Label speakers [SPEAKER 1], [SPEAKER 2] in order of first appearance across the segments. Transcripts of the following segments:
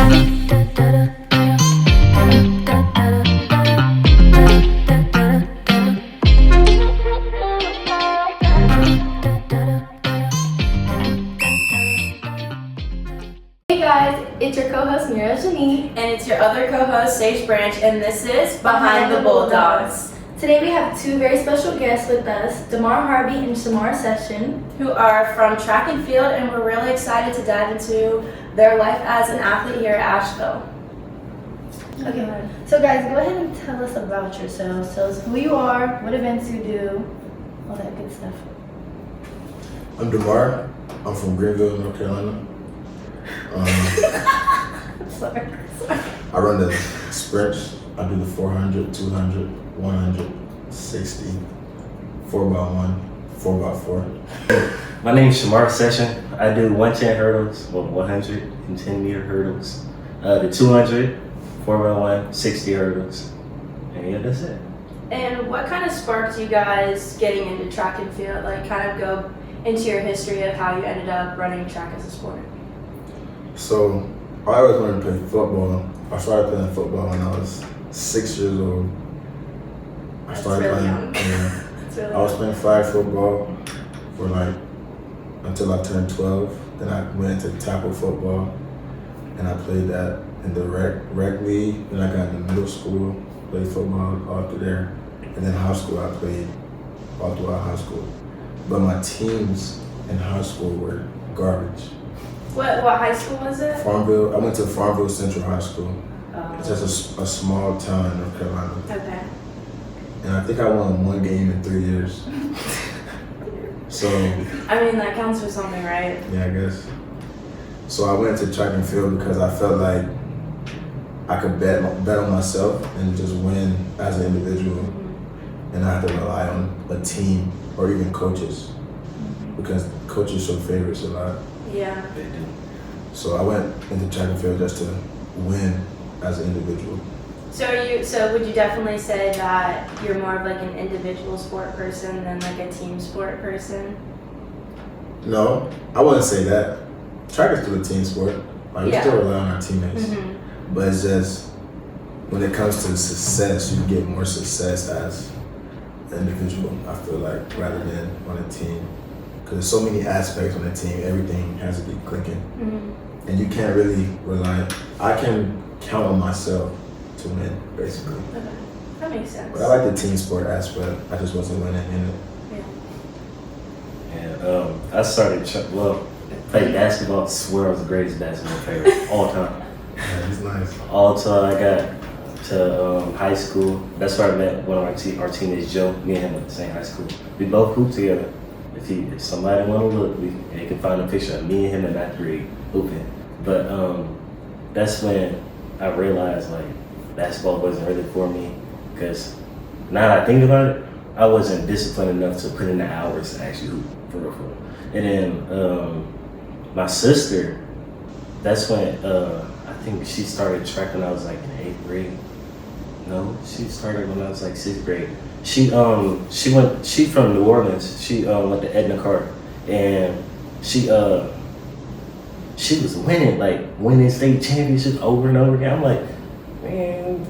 [SPEAKER 1] Hey guys, it's your co-host Mira Janine,
[SPEAKER 2] and it's your other co-host Sage Branch, and this is Behind the Bulldogs.
[SPEAKER 1] Today we have two very special guests with us, Damar Harvey and Shamar Session,
[SPEAKER 2] who are from track and field, and we're really excited to dive into their life as an athlete here at Asheville.
[SPEAKER 1] Okay, so guys, go ahead and tell us about yourselves. Tell us who you are, what events you do, all that good stuff.
[SPEAKER 3] I'm Damar. I'm from Greenville, North Carolina.
[SPEAKER 1] Sorry.
[SPEAKER 3] I run the sprints. I do the 400, 200, 100, 60, 4x1, 4x4.
[SPEAKER 4] My name is Shamar Session. I do 110 hurdles, 110 meter hurdles, the 200, 4x1, 60 hurdles, and yeah, that's it.
[SPEAKER 2] And what kind of sparked you guys getting into track and field? Like, kind of go into your history of how you ended up running track as a sport.
[SPEAKER 3] So I always wanted to play football. I started playing football when I was 6 years old. I started
[SPEAKER 2] really
[SPEAKER 3] playing.
[SPEAKER 2] young.
[SPEAKER 3] Yeah,
[SPEAKER 2] Really
[SPEAKER 3] I was playing flag football for like until I turned 12. Then I went into tackle football, and I played that in the rec league. Then I got into middle school, played football all through there, and then high school I played all throughout high school. But my teams in high school were garbage.
[SPEAKER 2] What high school was it?
[SPEAKER 3] Farmville. I went to Farmville Central High School.
[SPEAKER 2] Oh.
[SPEAKER 3] It's just a small town in North Carolina.
[SPEAKER 2] Okay.
[SPEAKER 3] And I think I won one game in 3 years. So,
[SPEAKER 2] I mean, that counts for something, right?
[SPEAKER 3] yeah, I guess. So I went to track and field because I felt like I could bet on myself and just win as an individual. And not have to rely on a team or even coaches, because coaches show favorites a lot.
[SPEAKER 2] Yeah.
[SPEAKER 4] They do.
[SPEAKER 3] So I went into track and field just to win as an individual.
[SPEAKER 2] So would you definitely say that you're more of like an individual sport person than like a team sport person?
[SPEAKER 3] No, I wouldn't say that. Track is still a team sport. Like, we
[SPEAKER 2] Yeah.
[SPEAKER 3] still rely on our teammates.
[SPEAKER 2] Mm-hmm.
[SPEAKER 3] But it's just, when it comes to success, you get more success as an individual, I feel like, rather than on a team. Because there's so many aspects on a team, everything has to be clicking.
[SPEAKER 2] Mm-hmm.
[SPEAKER 3] And you can't really rely, I can count on myself to win, basically.
[SPEAKER 2] Okay. That makes sense.
[SPEAKER 3] But I like the team sport aspect, I just wasn't winning in it.
[SPEAKER 4] And I started, played basketball. I swear I was the greatest basketball player all time.
[SPEAKER 3] Yeah, it's nice.
[SPEAKER 4] All till I got to high school. That's where I met one of our teammates, Joe. Me and him went to the same high school. We both hooped together. If somebody want to look, they can find a picture of me and him in that grade hooping. But that's when I realized like basketball wasn't really for me, because now that I think about it, I wasn't disciplined enough to put in the hours to actually hoop for real. And then my sister, that's when I think she started track when I was like in 8th grade. No, she started when I was like 6th grade. She from New Orleans. She went to Edna Carter, and she was winning state championships over and over again. I'm like, man,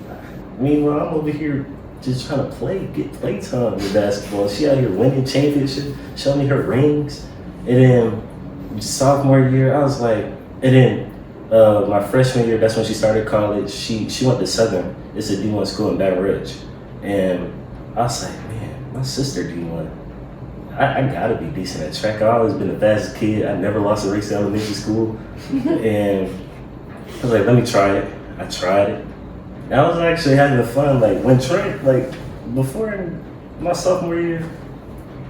[SPEAKER 4] meanwhile I'm over here just trying to get play time with basketball. She out here winning championships, showing me her rings. And then sophomore year, I was like, and then my freshman year, that's when she started college. She went to Southern. It's a D1 school in Baton Rouge. And I was like, man, my sister D1. I gotta be decent at track. I've always been the fastest kid. I never lost a race in elementary school. And I was like, let me try it. I tried it. And I was actually having fun. Like, when track, like, before my sophomore year,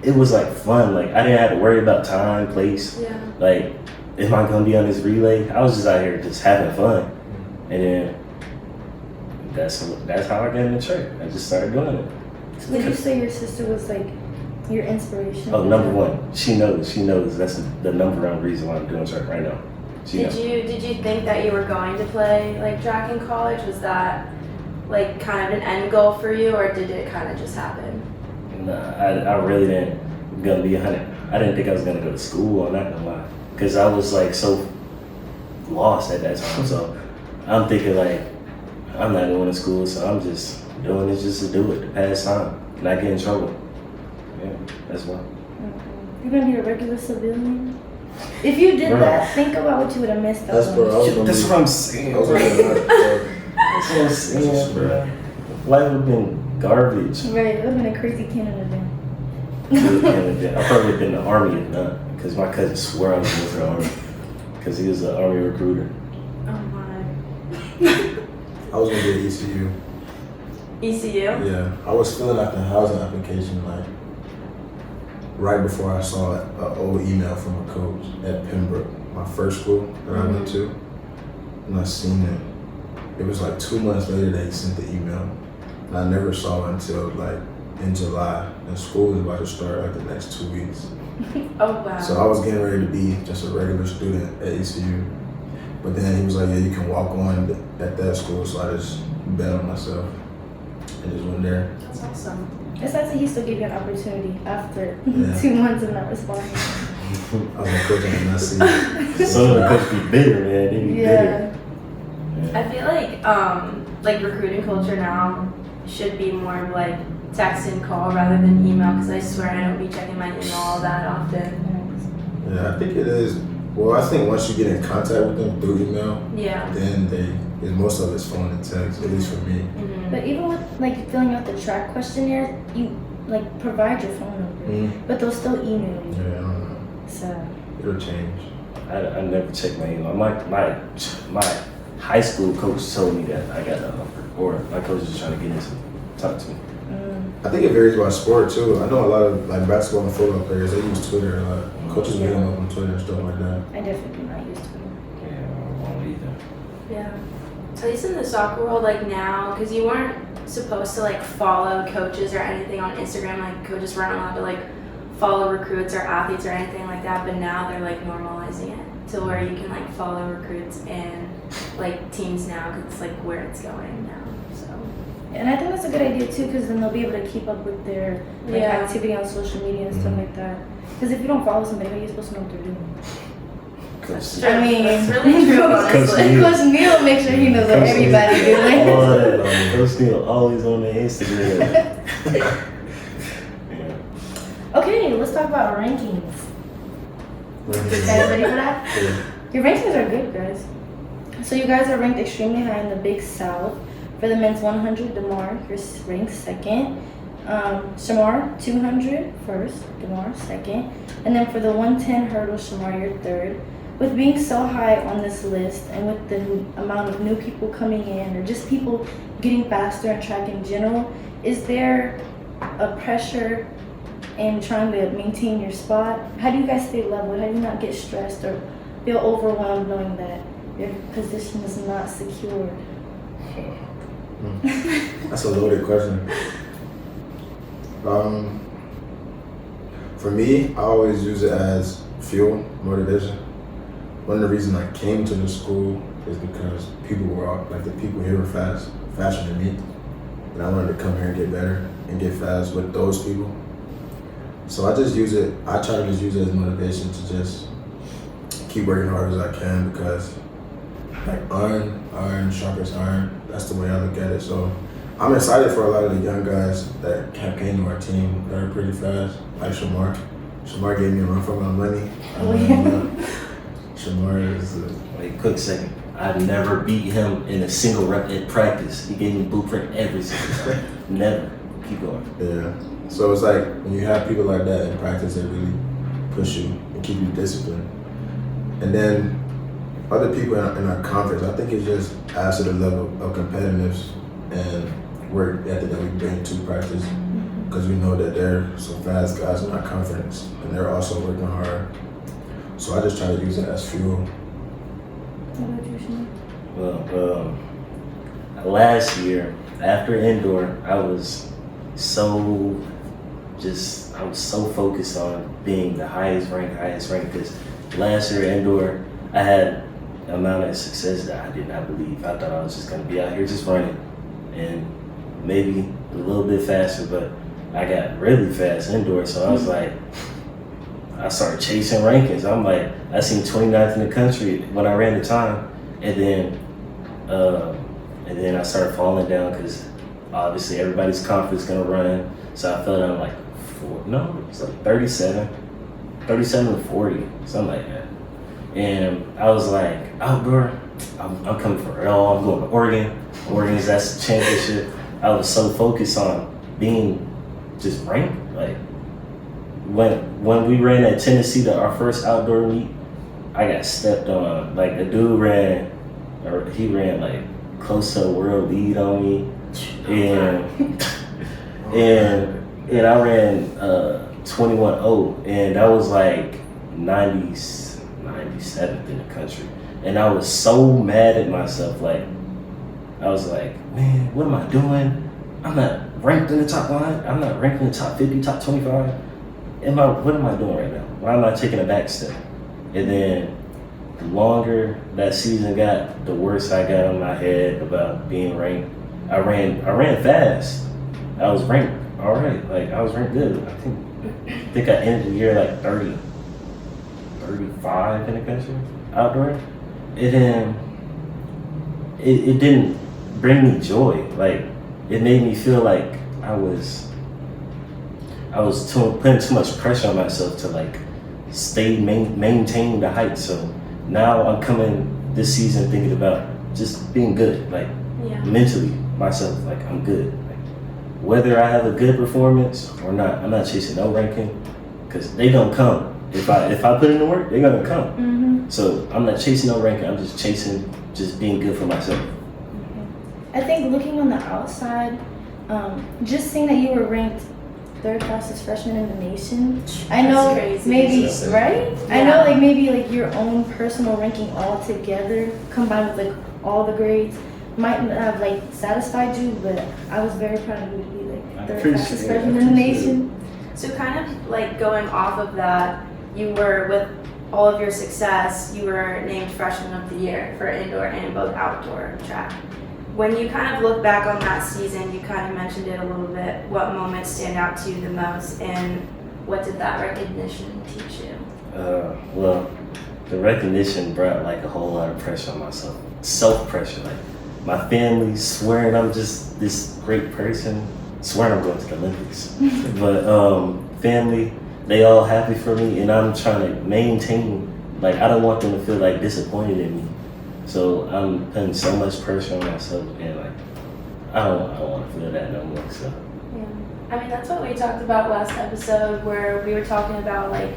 [SPEAKER 4] it was like fun. Like, I didn't have to worry about time, place.
[SPEAKER 2] Yeah.
[SPEAKER 4] Like, am I gonna be on this relay? I was just out here just having fun. And then that's how I got into track. I just started doing it.
[SPEAKER 1] So would you say your sister was like your inspiration?
[SPEAKER 4] Oh, number one, she knows. That's the number one reason why I'm doing track right now.
[SPEAKER 2] Did you think that you were going to play like track in college? Was that like kind of an end goal for you, or did it kind of just happen?
[SPEAKER 4] Nah, I really didn't gonna be 100. I didn't think I was gonna go to school. I'm not gonna lie, because I was like so lost at that time. So I'm thinking like, I'm not going to school, so I'm just doing it just to do it, to pass time, not get in trouble. Yeah, that's why.
[SPEAKER 1] You're gonna be a regular civilian. If you did
[SPEAKER 4] Bro.
[SPEAKER 1] that, think about what you would have missed out
[SPEAKER 3] That's
[SPEAKER 1] on.
[SPEAKER 3] bro. I was gonna
[SPEAKER 4] That's
[SPEAKER 3] be-
[SPEAKER 4] what I'm saying,
[SPEAKER 3] I was
[SPEAKER 4] bro.
[SPEAKER 3] gonna be-
[SPEAKER 4] That's what I'm saying, bro. Life would have been garbage.
[SPEAKER 1] Right, it would have been a crazy Canada then.
[SPEAKER 4] I probably been in the army if not, because my cousin swore I was going to the army, because he was an army recruiter.
[SPEAKER 2] Oh my.
[SPEAKER 3] I was gonna be at ECU.
[SPEAKER 2] ECU?
[SPEAKER 3] Yeah, I was filling out the housing application like right before I saw an old email from a coach at Pembroke, my first school that I went to, and I seen it. It was like 2 months later that he sent the email, and I never saw it until like in July, and school was about to start like the next 2 weeks.
[SPEAKER 2] Oh wow.
[SPEAKER 3] So I was getting ready to be just a regular student at ECU, but then he was like, "Yeah, you can walk on at that school," so I just bet on myself and just went there.
[SPEAKER 2] That's awesome.
[SPEAKER 1] It's nice that he still gave you an opportunity after
[SPEAKER 3] Yeah.
[SPEAKER 1] 2 months of not responding.
[SPEAKER 3] I was gonna coach on the see.
[SPEAKER 4] Some of the coaches be bitter, man. They be bitter.
[SPEAKER 1] Yeah.
[SPEAKER 2] I feel like recruiting culture now should be more of like text and call rather than email, because I swear I don't be checking my email all that often.
[SPEAKER 3] Yeah, I think it is. Well, I think once you get in contact with them through email,
[SPEAKER 2] Yeah.
[SPEAKER 3] then most of it's phone and text, at least for me.
[SPEAKER 2] Mm-hmm.
[SPEAKER 1] But even with like filling out the track questionnaire, you like provide your phone number, but they'll still email you.
[SPEAKER 3] Yeah, I don't know.
[SPEAKER 1] So
[SPEAKER 3] It'll change.
[SPEAKER 4] I never check my email. My high school coach told me that I got a number, or my coach is trying to get into talk to me.
[SPEAKER 3] I think it varies by sport too. I know a lot of like basketball and football players, they use Twitter a lot. Coaches meet them up on Twitter and stuff like that.
[SPEAKER 1] I definitely do not use Twitter.
[SPEAKER 4] Yeah, I won't either.
[SPEAKER 2] Yeah. At least in the soccer world, like now, because you weren't supposed to like follow coaches or anything on Instagram, like coaches weren't allowed to like follow recruits or athletes or anything like that, but now they're like normalizing it to where you can like follow recruits and like teams now, because it's like where it's going now. So
[SPEAKER 1] And I think that's a good idea too, because then they'll be able to keep up with their like
[SPEAKER 2] Yeah.
[SPEAKER 1] activity on social media and stuff like that. Because if you don't follow somebody, how are you supposed to know what they're doing?
[SPEAKER 2] that's
[SPEAKER 4] Coach,
[SPEAKER 2] true.
[SPEAKER 1] I mean,
[SPEAKER 2] That's really true, honestly.
[SPEAKER 4] Neil.
[SPEAKER 1] Coach Neil makes sure he knows what
[SPEAKER 4] Coach
[SPEAKER 1] everybody's
[SPEAKER 4] Neil.
[SPEAKER 1] doing.
[SPEAKER 4] All that, Coach Neil always on the Instagram. Yeah.
[SPEAKER 1] Okay, let's talk about rankings. You guys ready for that?
[SPEAKER 3] Yeah.
[SPEAKER 1] Your rankings are good, guys. So you guys are ranked extremely high in the Big South. For the men's 100, DeMar, you're ranked second. Shamar, 200, first. DeMar, second. And then for the 110 hurdle, Shamar, you're third. With being so high on this list and with the amount of new people coming in or just people getting faster in track in general, is there a pressure in trying to maintain your spot? How do you guys stay level? How do you not get stressed or feel overwhelmed knowing that your position is not secure?
[SPEAKER 3] That's a loaded question. For me, I always use it as fuel, motivation. One of the reasons I came to the school is because people were all, like the people here were faster than me. And I wanted to come here and get better and get fast with those people. So I just use it, I try to just use it as motivation to just keep working hard as I can, because like iron sharpens iron. That's the way I look at it. So I'm excited for a lot of the young guys that came to our team that are pretty fast, like Shamar. Shamar gave me a run for my money. Shamar is
[SPEAKER 4] Wait, quick second. I never beat him in a single rep at practice. He gave me blueprint every single time. Never. Keep going.
[SPEAKER 3] yeah. So it's like when you have people like that in practice, they really push you and keep you disciplined. And then other people in our conference, I think it just adds to the level of competitiveness and work ethic that we bring to practice, because we know that there are some fast guys in our conference and they're also working hard. So I just try to use it as fuel.
[SPEAKER 1] What about you, Shamar?
[SPEAKER 4] Well, last year after indoor, I was so focused on being the highest ranked because last year indoor I had an amount of success that I did not believe. I thought I was just gonna be out here just running and maybe a little bit faster, but I got really fast indoor, so I was like, I started chasing rankings. I'm like, I seen 29th in the country when I ran the time, and then And then I started falling down because obviously everybody's confidence gonna run. So I fell down like it's like 37 to 40, something like that. And I was like, outdoor, I'm coming for it all. I'm going to Oregon. Oregon's, that's the championship. I was so focused on being just ranked. Like when we ran at Tennessee our first outdoor meet, I got stepped on. Like a dude he ran like close to a world lead on me, and I ran 21.0, and that was like 97th in the country. And I was so mad at myself. Like I was like, man, what am I doing? I'm not ranked in the top line. I'm not ranked in the top 50, top 25. What am I doing right now? Why am I taking a back step? And then the longer that season got, the worse I got in my head about being ranked. I ran fast. I was ranked all right. Like I was ranked good. I think I ended the year like 30, 35 in the country outdoor. It didn't bring me joy. Like it made me feel like I was putting too much pressure on myself to like maintain the height. So now I'm coming this season thinking about just being good, like mentally myself, like I'm good. Like, whether I have a good performance or not, I'm not chasing no ranking because they gonna come. If I put in the work, they're gonna come.
[SPEAKER 1] Mm-hmm.
[SPEAKER 4] So I'm not chasing no ranking. I'm just chasing just being good for myself.
[SPEAKER 1] I think looking on the outside, just seeing that you were ranked third fastest freshman in the nation. I know
[SPEAKER 2] crazy.
[SPEAKER 1] maybe
[SPEAKER 3] That's
[SPEAKER 1] right.
[SPEAKER 2] Yeah.
[SPEAKER 1] I know like maybe like your own personal ranking all together combined with like all the grades might not have like satisfied you, but I was very proud of you to be like third fastest freshman in the nation.
[SPEAKER 2] So kind of like going off of that, you were with all of your success, you were named freshman of the year for indoor and both outdoor track. When you kind of look back on that season, you kind of mentioned it a little bit, what moments stand out to you the most and what did that recognition teach you?
[SPEAKER 4] Well, the recognition brought like a whole lot of pressure on myself. Self-pressure, like my family swearing I'm just this great person, swearing I'm going to the Olympics. But family, they all happy for me and I'm trying to maintain, like I don't want them to feel like disappointed in me. So I'm putting so much pressure on myself and like I don't want to feel that no more. So
[SPEAKER 2] Yeah. I mean, that's what we talked about last episode where we were talking about like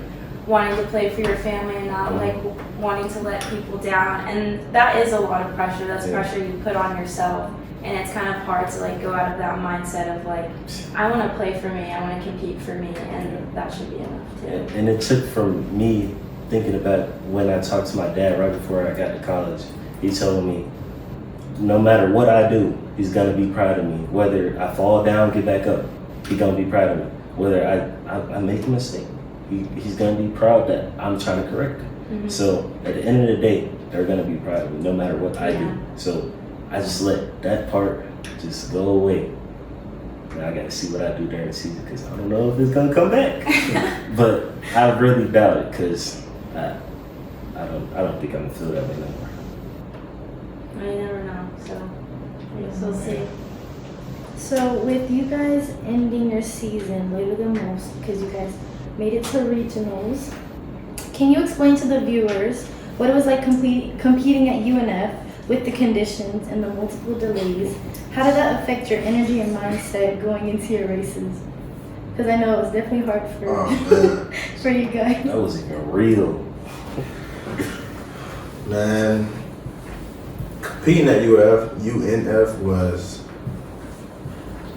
[SPEAKER 2] wanting to play for your family and not like wanting to let people down. And that is a lot of pressure. That's pressure you put on yourself. And it's kind of hard to like go out of that mindset of like, I want to play for me, I want to compete for me, and that should be enough too.
[SPEAKER 4] and it took from me thinking about when I talked to my dad right before I got to college. He told me, no matter what I do, he's gonna be proud of me. Whether I fall down, get back up, he's gonna be proud of me. Whether I make a mistake, he's gonna be proud that I'm trying to correct it.
[SPEAKER 2] Mm-hmm.
[SPEAKER 4] So at the end of the day, they're gonna be proud of me no matter what I do. So I just let that part just go away. Now I gotta see what I do during the season because I don't know if it's gonna come back. But I really doubt it because I don't think I'm gonna feel that way no more.
[SPEAKER 2] You never know, so I guess we'll see.
[SPEAKER 1] So with you guys ending your season later than most because you guys made it to regionals, can you explain to the viewers what it was like competing at UNF with the conditions and the multiple delays? How did that affect your energy and mindset going into your races? Because I know it was definitely hard for you guys.
[SPEAKER 4] That was even real.
[SPEAKER 3] Man, competing at UNF was,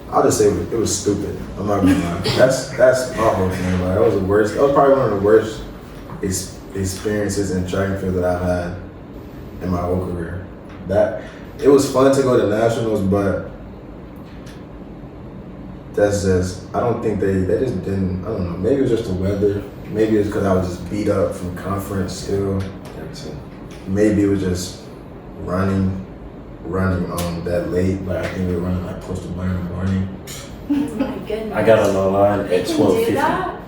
[SPEAKER 3] I'll just say it was stupid. I'm not gonna lie. That's my whole thing. Like, that was the worst. That was probably one of the worst experiences in track and field that I've had in my whole career. That it was fun to go to nationals, but that's just, I don't think they just didn't. I don't know. Maybe it was just the weather. Maybe it's because I was just beat up from conference still. Maybe it was just running that late, but I think we were running like close to 1 in the morning.
[SPEAKER 2] Oh my goodness.
[SPEAKER 4] I got on the line
[SPEAKER 2] They
[SPEAKER 4] at
[SPEAKER 2] can
[SPEAKER 4] 12:50.
[SPEAKER 2] do that?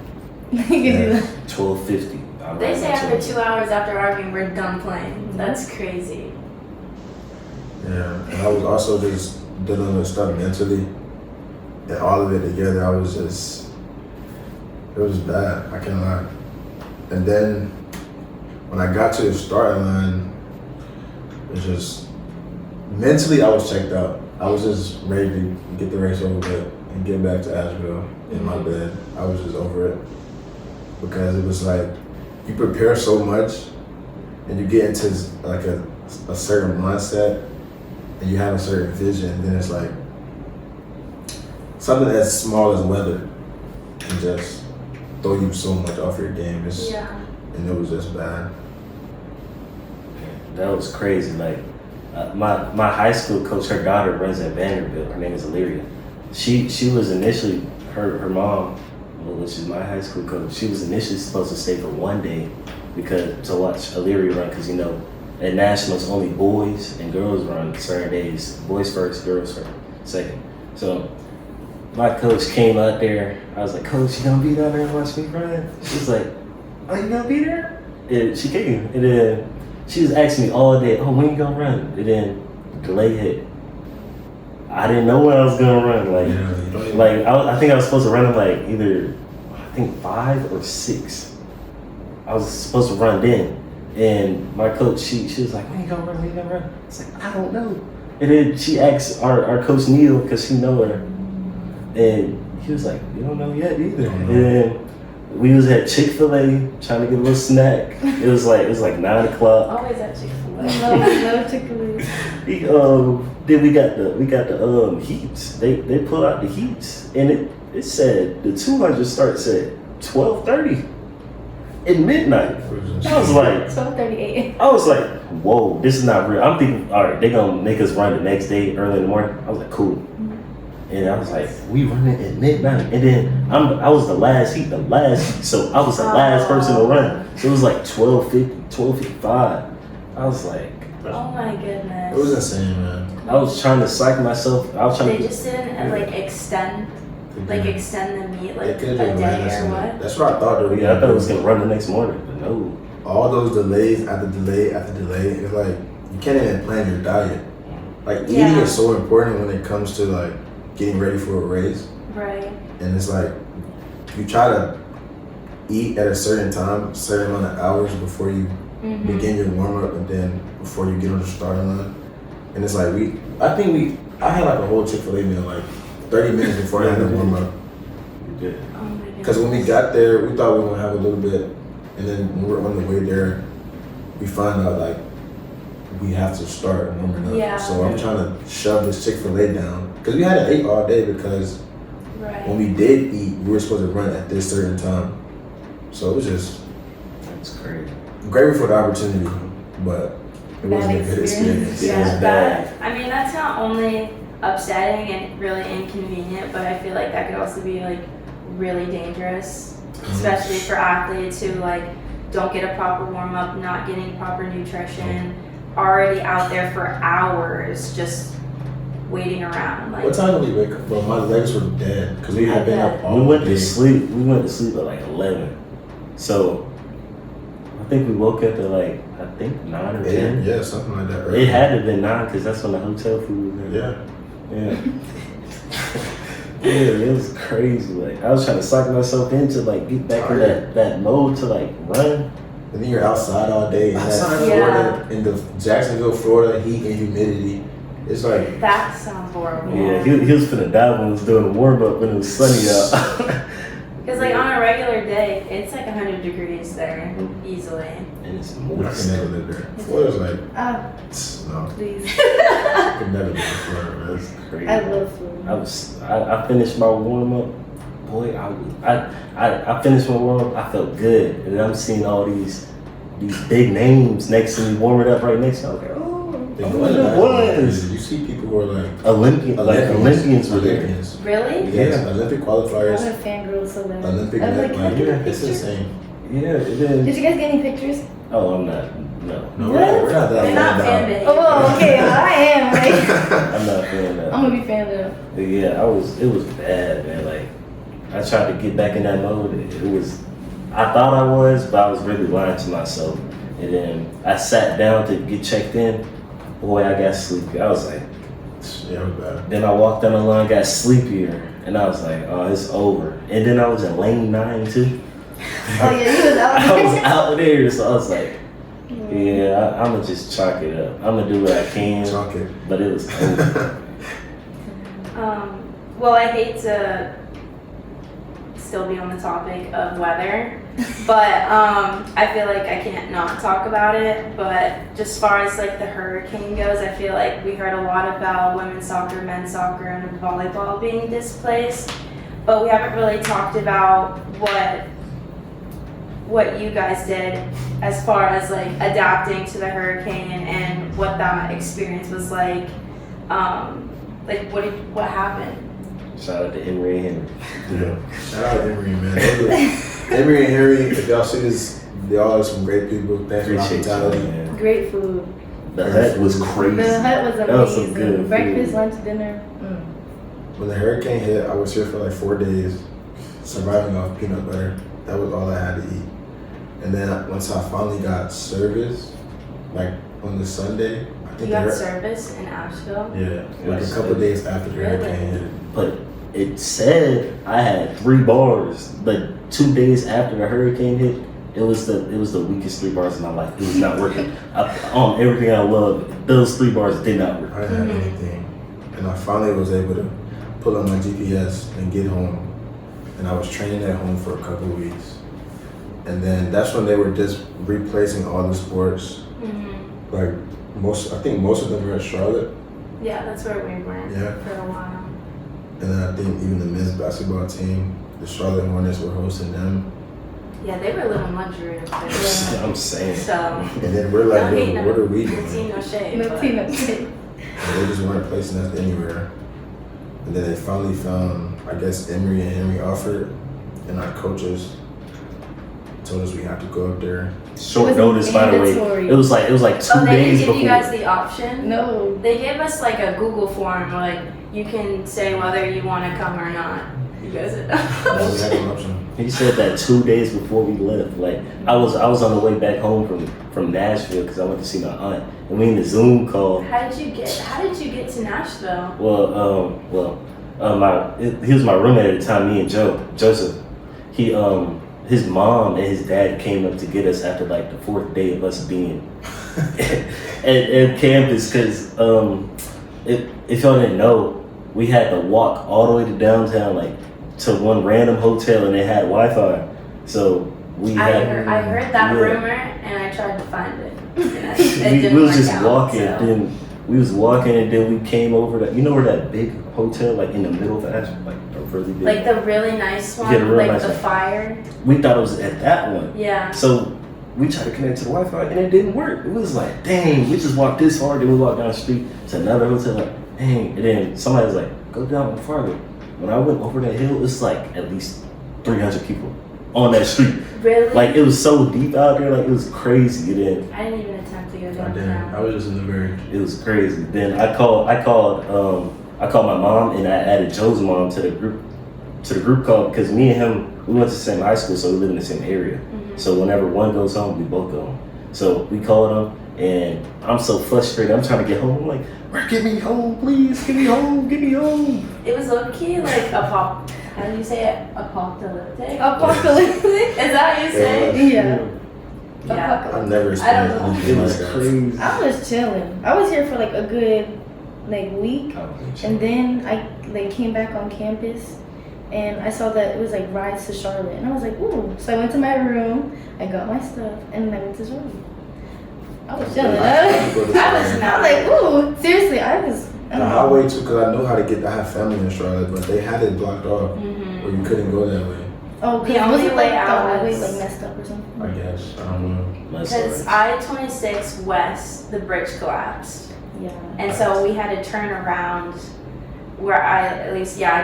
[SPEAKER 1] You can do that.
[SPEAKER 4] 12:50.
[SPEAKER 2] They say after 2 hours after arguing, we're done playing. That's crazy.
[SPEAKER 3] Yeah, and I was also just dealing with stuff mentally, and all of it together. It was bad. I can't lie. And then when I got to the starting line, it was just mentally I was checked out. I was just ready to get the race over with and get back to Asheville in my bed. I was just over it because it was like you prepare so much and you get into like a certain mindset and you have a certain vision, and then it's like something as small as weather can just throw you so much off your game. And it was just bad.
[SPEAKER 4] That was crazy. Like my high school coach, her daughter runs at Vanderbilt. Her name is Illyria. She was initially her mom, which is my high school coach. She was initially supposed to stay for one day to watch Illyria run, because at nationals only boys and girls run certain days. Boys first, girls second. So my coach came out there. I was like, "Coach, you gonna be down there and watch me run?" She was like, "Oh, you gonna be there?" And she came, and then she was asking me all day, "Oh, when you gonna run?" And then delay hit. I didn't know when I was gonna run. I think I was supposed to run in like either 5 or 6. I was supposed to run then, and my coach she was like, "When you gonna run? When you gonna run?" It's like, I don't know. And then she asked our coach Neil, because she know her, and he was like, "You don't know yet either." And then we was at Chick-fil-A trying to get a little snack. It was like 9 o'clock.
[SPEAKER 2] Always at Chick-fil-A.
[SPEAKER 1] No Chick-fil-A.
[SPEAKER 4] Then we got the heats. They pulled out the heats, and it said the 200 starts at 12:30 at midnight. I was like,
[SPEAKER 1] 12:38.
[SPEAKER 4] I was like, whoa, this is not real. I'm thinking, all right, they're gonna make us run the next day early in the morning. I was like, cool. And I was like, we running at midnight. And then I was the last heat, so I was the last person to run. So it was like 12:50, 12:55. I was like,
[SPEAKER 2] Oh my goodness.
[SPEAKER 3] It was insane, man.
[SPEAKER 4] I was trying to psych myself. I was trying
[SPEAKER 2] They
[SPEAKER 4] to.
[SPEAKER 2] just didn't extend the meet
[SPEAKER 3] They
[SPEAKER 2] a
[SPEAKER 3] could've just ran
[SPEAKER 2] day
[SPEAKER 3] us
[SPEAKER 2] or
[SPEAKER 3] in.
[SPEAKER 2] what?
[SPEAKER 3] That's what I thought they were
[SPEAKER 4] Yeah, I thought it was gonna run the next morning, but no.
[SPEAKER 3] All those delays after delay after delay, it's like you can't even plan your diet. Like eating
[SPEAKER 2] Yeah.
[SPEAKER 3] is so important when it comes to like getting ready for a race.
[SPEAKER 2] Right.
[SPEAKER 3] And it's like you try to eat at a certain time, certain amount of hours before you begin your warm up, and then before you get on the starting line. And it's like I had like a whole Chick-fil-A meal like 30 minutes before I had to warm up.
[SPEAKER 4] You did.
[SPEAKER 2] Oh my goodness.
[SPEAKER 3] Because when we got there, we thought we were gonna have a little bit, and then when we were on the way there, we found out like we have to start warming up.
[SPEAKER 2] Yeah.
[SPEAKER 3] So I'm trying to shove this Chick-fil-A down, because we hadn't ate all day, because
[SPEAKER 2] Right.
[SPEAKER 3] when we did eat, we were supposed to run at this certain time. So it was just
[SPEAKER 4] That's crazy.
[SPEAKER 3] I'm grateful for the opportunity, but it wasn't a good experience.
[SPEAKER 4] Yeah.
[SPEAKER 2] Yeah,
[SPEAKER 4] was bad.
[SPEAKER 2] that's not only upsetting and really inconvenient, but I feel like that could also be like really dangerous, especially for athletes who like don't get a proper warm up, not getting proper nutrition, already out there for hours just waiting around. Like,
[SPEAKER 3] What time did we wake up? Bro, my legs were dead because we had been up all
[SPEAKER 4] We went
[SPEAKER 3] day.
[SPEAKER 4] to sleep. We went to sleep at like 11. So I think we woke up at like 9 or 10.
[SPEAKER 3] Yeah, something like that. Early.
[SPEAKER 4] It had to have been 9, because that's when the hotel food was there.
[SPEAKER 3] Yeah.
[SPEAKER 4] Yeah, it was crazy. Like I was trying to psych myself into like get back in that mode to like run.
[SPEAKER 3] And then you're outside all day in
[SPEAKER 2] Outside,
[SPEAKER 3] that Florida, in the Jacksonville, Florida heat and humidity. It's like
[SPEAKER 2] that sounds horrible.
[SPEAKER 4] Yeah, he was finna die when he was doing the warm up when it was sunny out.
[SPEAKER 2] Because like on a regular day, it's like 100 degrees there easily.
[SPEAKER 4] And it's
[SPEAKER 3] I
[SPEAKER 4] moist.
[SPEAKER 3] can never live there. Florida's like no,
[SPEAKER 1] Please.
[SPEAKER 3] I could never live in Florida. Man.
[SPEAKER 4] It's crazy.
[SPEAKER 1] I love food.
[SPEAKER 4] I finished my warm up. Boy, I finished my warm up. I felt good, and I'm seeing all these big names next to me warming up right next to me. I was like, oh,
[SPEAKER 3] They
[SPEAKER 4] I
[SPEAKER 3] go
[SPEAKER 4] wonder
[SPEAKER 3] to
[SPEAKER 4] who it
[SPEAKER 3] that.
[SPEAKER 4] was.
[SPEAKER 3] You see people who are like
[SPEAKER 4] Olympians were there.
[SPEAKER 3] Olympians.
[SPEAKER 2] Really?
[SPEAKER 3] Yes, Olympic
[SPEAKER 1] I'm
[SPEAKER 3] qualifiers,
[SPEAKER 1] a fangirl so bad.
[SPEAKER 3] Olympic
[SPEAKER 1] I was like,
[SPEAKER 3] men.
[SPEAKER 1] can I get a
[SPEAKER 3] It's
[SPEAKER 1] picture?
[SPEAKER 3] insane.
[SPEAKER 4] Yeah, it is.
[SPEAKER 1] Did you guys get any pictures?
[SPEAKER 4] Oh, I'm not. No,
[SPEAKER 3] No,
[SPEAKER 1] What?
[SPEAKER 3] we're not that
[SPEAKER 2] They're not
[SPEAKER 3] bad.
[SPEAKER 2] fan base.
[SPEAKER 1] Oh, okay, well, I am. Like,
[SPEAKER 4] I'm not feeling that.
[SPEAKER 1] I'm gonna be fan of.
[SPEAKER 4] But yeah, it was bad, man. Like, I tried to get back in that mode. I thought I was, but I was really lying to myself. And then I sat down to get checked in, boy, I got sleepy. I was like,
[SPEAKER 3] Yeah, it was bad.
[SPEAKER 4] then I walked down the line, got sleepier, and I was like, oh, it's over. And then I was in lane 9 too.
[SPEAKER 1] Oh yeah, you was out
[SPEAKER 4] I was
[SPEAKER 1] there.
[SPEAKER 4] out there, so I was like, yeah, I'm gonna just chalk it up. I'm gonna do what I can,
[SPEAKER 3] Chalk it.
[SPEAKER 4] but it was over.
[SPEAKER 2] Well, I hate to still be on the topic of weather, but I feel like I can't not talk about it. But just as far as like the hurricane goes, I feel like we heard a lot about women's soccer, men's soccer, and volleyball being displaced, but we haven't really talked about what you guys did as far as like adapting to the hurricane and what that experience was like. What happened?
[SPEAKER 4] Shout out to Emery and Henry.
[SPEAKER 3] Yeah. Shout out to Emery, man. Emery and Henry, if y'all see this, y'all are some great people. Thanks for the
[SPEAKER 4] Appreciate you,
[SPEAKER 3] hospitality.
[SPEAKER 4] man.
[SPEAKER 1] Great food.
[SPEAKER 4] The hut was crazy.
[SPEAKER 1] The hut was amazing.
[SPEAKER 4] That was some good
[SPEAKER 1] Breakfast,
[SPEAKER 4] food.
[SPEAKER 1] lunch, dinner.
[SPEAKER 3] When the hurricane hit, I was here for like 4 days, surviving off peanut butter. That was all I had to eat. And then once I finally got service, like on the Sunday, I think
[SPEAKER 2] You got service in Asheville?
[SPEAKER 3] yeah, like a couple days after the
[SPEAKER 2] Really?
[SPEAKER 3] hurricane hit.
[SPEAKER 4] But it said I had 3 bars, but 2 days after the hurricane hit, it was the weakest 3 bars in my life. It was not working. On everything I love, those 3 bars did not work.
[SPEAKER 3] I didn't have anything. And I finally was able to pull up my GPS and get home. And I was training at home for a couple of weeks. And then that's when they were just replacing all the sports.
[SPEAKER 2] Mm-hmm.
[SPEAKER 3] Like I think most of them were at Charlotte.
[SPEAKER 2] Yeah, that's where we went
[SPEAKER 3] Yeah.
[SPEAKER 2] for a while.
[SPEAKER 3] And then I think even the men's basketball team, the Charlotte Hornets were hosting them.
[SPEAKER 2] Yeah, they were living luxury up there.
[SPEAKER 4] I'm saying.
[SPEAKER 2] So,
[SPEAKER 3] And then we're like,
[SPEAKER 2] no hate,
[SPEAKER 3] what are we
[SPEAKER 2] no
[SPEAKER 3] doing?
[SPEAKER 2] tea, no shade.
[SPEAKER 1] No
[SPEAKER 2] but-
[SPEAKER 1] tea, no shade.
[SPEAKER 3] And they just weren't placing us anywhere. And then they finally found, I guess Emery and Henry offered, and our coaches told us we have to go up there.
[SPEAKER 4] Short
[SPEAKER 1] It was
[SPEAKER 4] notice, by the way.
[SPEAKER 1] mandatory.
[SPEAKER 4] It was like 2
[SPEAKER 2] Oh, they
[SPEAKER 4] days
[SPEAKER 2] didn't give
[SPEAKER 4] before.
[SPEAKER 2] you guys the option?
[SPEAKER 1] No.
[SPEAKER 2] They gave us like a Google form, like you can say whether you want to come or not. You guys didn't
[SPEAKER 3] And
[SPEAKER 2] know.
[SPEAKER 3] we had an option.
[SPEAKER 4] He said that 2 days before we left. Like I was on the way back home from Nashville because I went to see my aunt, and we in the Zoom call.
[SPEAKER 2] How did you get to Nashville?
[SPEAKER 4] He was my roommate at the time. Me and Joseph. His mom and his dad came up to get us after like the 4th day of us being at campus because if y'all didn't know, we had to walk all the way to downtown, like to one random hotel, and they had Wi-Fi. So we
[SPEAKER 2] I
[SPEAKER 4] had.
[SPEAKER 2] heard that
[SPEAKER 4] yeah.
[SPEAKER 2] rumor and I tried to find it. And
[SPEAKER 4] we
[SPEAKER 2] didn't
[SPEAKER 4] was
[SPEAKER 2] work
[SPEAKER 4] just
[SPEAKER 2] out,
[SPEAKER 4] walking,
[SPEAKER 2] so.
[SPEAKER 4] then we was walking, and then we came over to, you know where that big hotel, like in the middle of Asheville, like a really big.
[SPEAKER 2] Like the really nice one,
[SPEAKER 4] Yeah, the real
[SPEAKER 2] like
[SPEAKER 4] nice
[SPEAKER 2] the
[SPEAKER 4] one.
[SPEAKER 2] fire.
[SPEAKER 4] We thought it was at that one.
[SPEAKER 2] Yeah.
[SPEAKER 4] So we tried to connect to the Wi-Fi, and it didn't work. It was like, dang, we just walked this far, then we walked down the street to another hotel, like, dang. And then somebody was like, go down farther. When I went over that hill, it's like at least 300 people on that street.
[SPEAKER 2] Really?
[SPEAKER 4] Like it was so deep out there, like it was crazy. And then
[SPEAKER 2] I didn't even attempt to go
[SPEAKER 3] I didn't.
[SPEAKER 2] downtown.
[SPEAKER 3] I was just in the very.
[SPEAKER 4] it was crazy. Then I called my mom, and I added Joe's mom to the group call because me and him, we went to the same high school, so we live in the same area.
[SPEAKER 2] Mhm.
[SPEAKER 4] So whenever one goes home, we both go home. So we called him, and I'm so frustrated. I'm trying to get home. I'm like, get me home, please. Get me home. Get me home.
[SPEAKER 2] It was low key like how do you say it? Apocalyptic?
[SPEAKER 1] Apocalyptic.
[SPEAKER 2] Is that how you say it?
[SPEAKER 1] Yeah.
[SPEAKER 2] Yeah.
[SPEAKER 3] I've never
[SPEAKER 2] I
[SPEAKER 3] experienced
[SPEAKER 2] don't know.
[SPEAKER 3] anything
[SPEAKER 4] It
[SPEAKER 3] like
[SPEAKER 4] was
[SPEAKER 3] that.
[SPEAKER 4] crazy.
[SPEAKER 1] I was chilling. I was here for like a good week, and then I came back on campus, and I saw that it was like rides to Charlotte, and I was like, ooh. So I went to my room, I got my stuff, and then I went to Charlotte. I was chilling.
[SPEAKER 3] I was
[SPEAKER 1] I was like, ooh, seriously, I was.
[SPEAKER 3] The highway too, because I know how to get. I have family in Charlotte, but they had it blocked off,
[SPEAKER 2] Mm-hmm.
[SPEAKER 3] where you couldn't go that way.
[SPEAKER 1] Oh,
[SPEAKER 2] The
[SPEAKER 1] because was
[SPEAKER 2] only
[SPEAKER 1] it
[SPEAKER 2] way
[SPEAKER 1] like the
[SPEAKER 2] out
[SPEAKER 1] highway
[SPEAKER 2] was-
[SPEAKER 1] like messed up or something?
[SPEAKER 3] I guess I don't know.
[SPEAKER 2] Because I-26 West, the bridge collapsed.
[SPEAKER 1] Yeah.
[SPEAKER 2] And so we had to turn around where I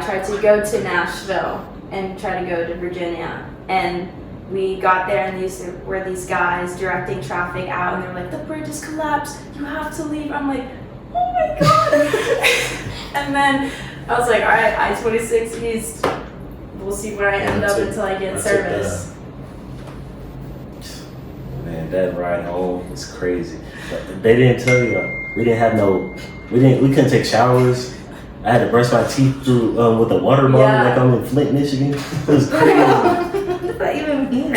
[SPEAKER 2] tried to go to Nashville and try to go to Virginia. And we got there and these were these guys directing traffic out and they're like, the bridge has collapsed, you have to leave. I'm like, oh my God. And then I was like, all right, I-26 East, we'll see where I end up until I get service.
[SPEAKER 4] Man, that ride home was crazy. But they didn't tell you We couldn't take showers. I had to brush my teeth through with a water bottle like I'm in Flint, Michigan. It was crazy.
[SPEAKER 1] What does that even mean?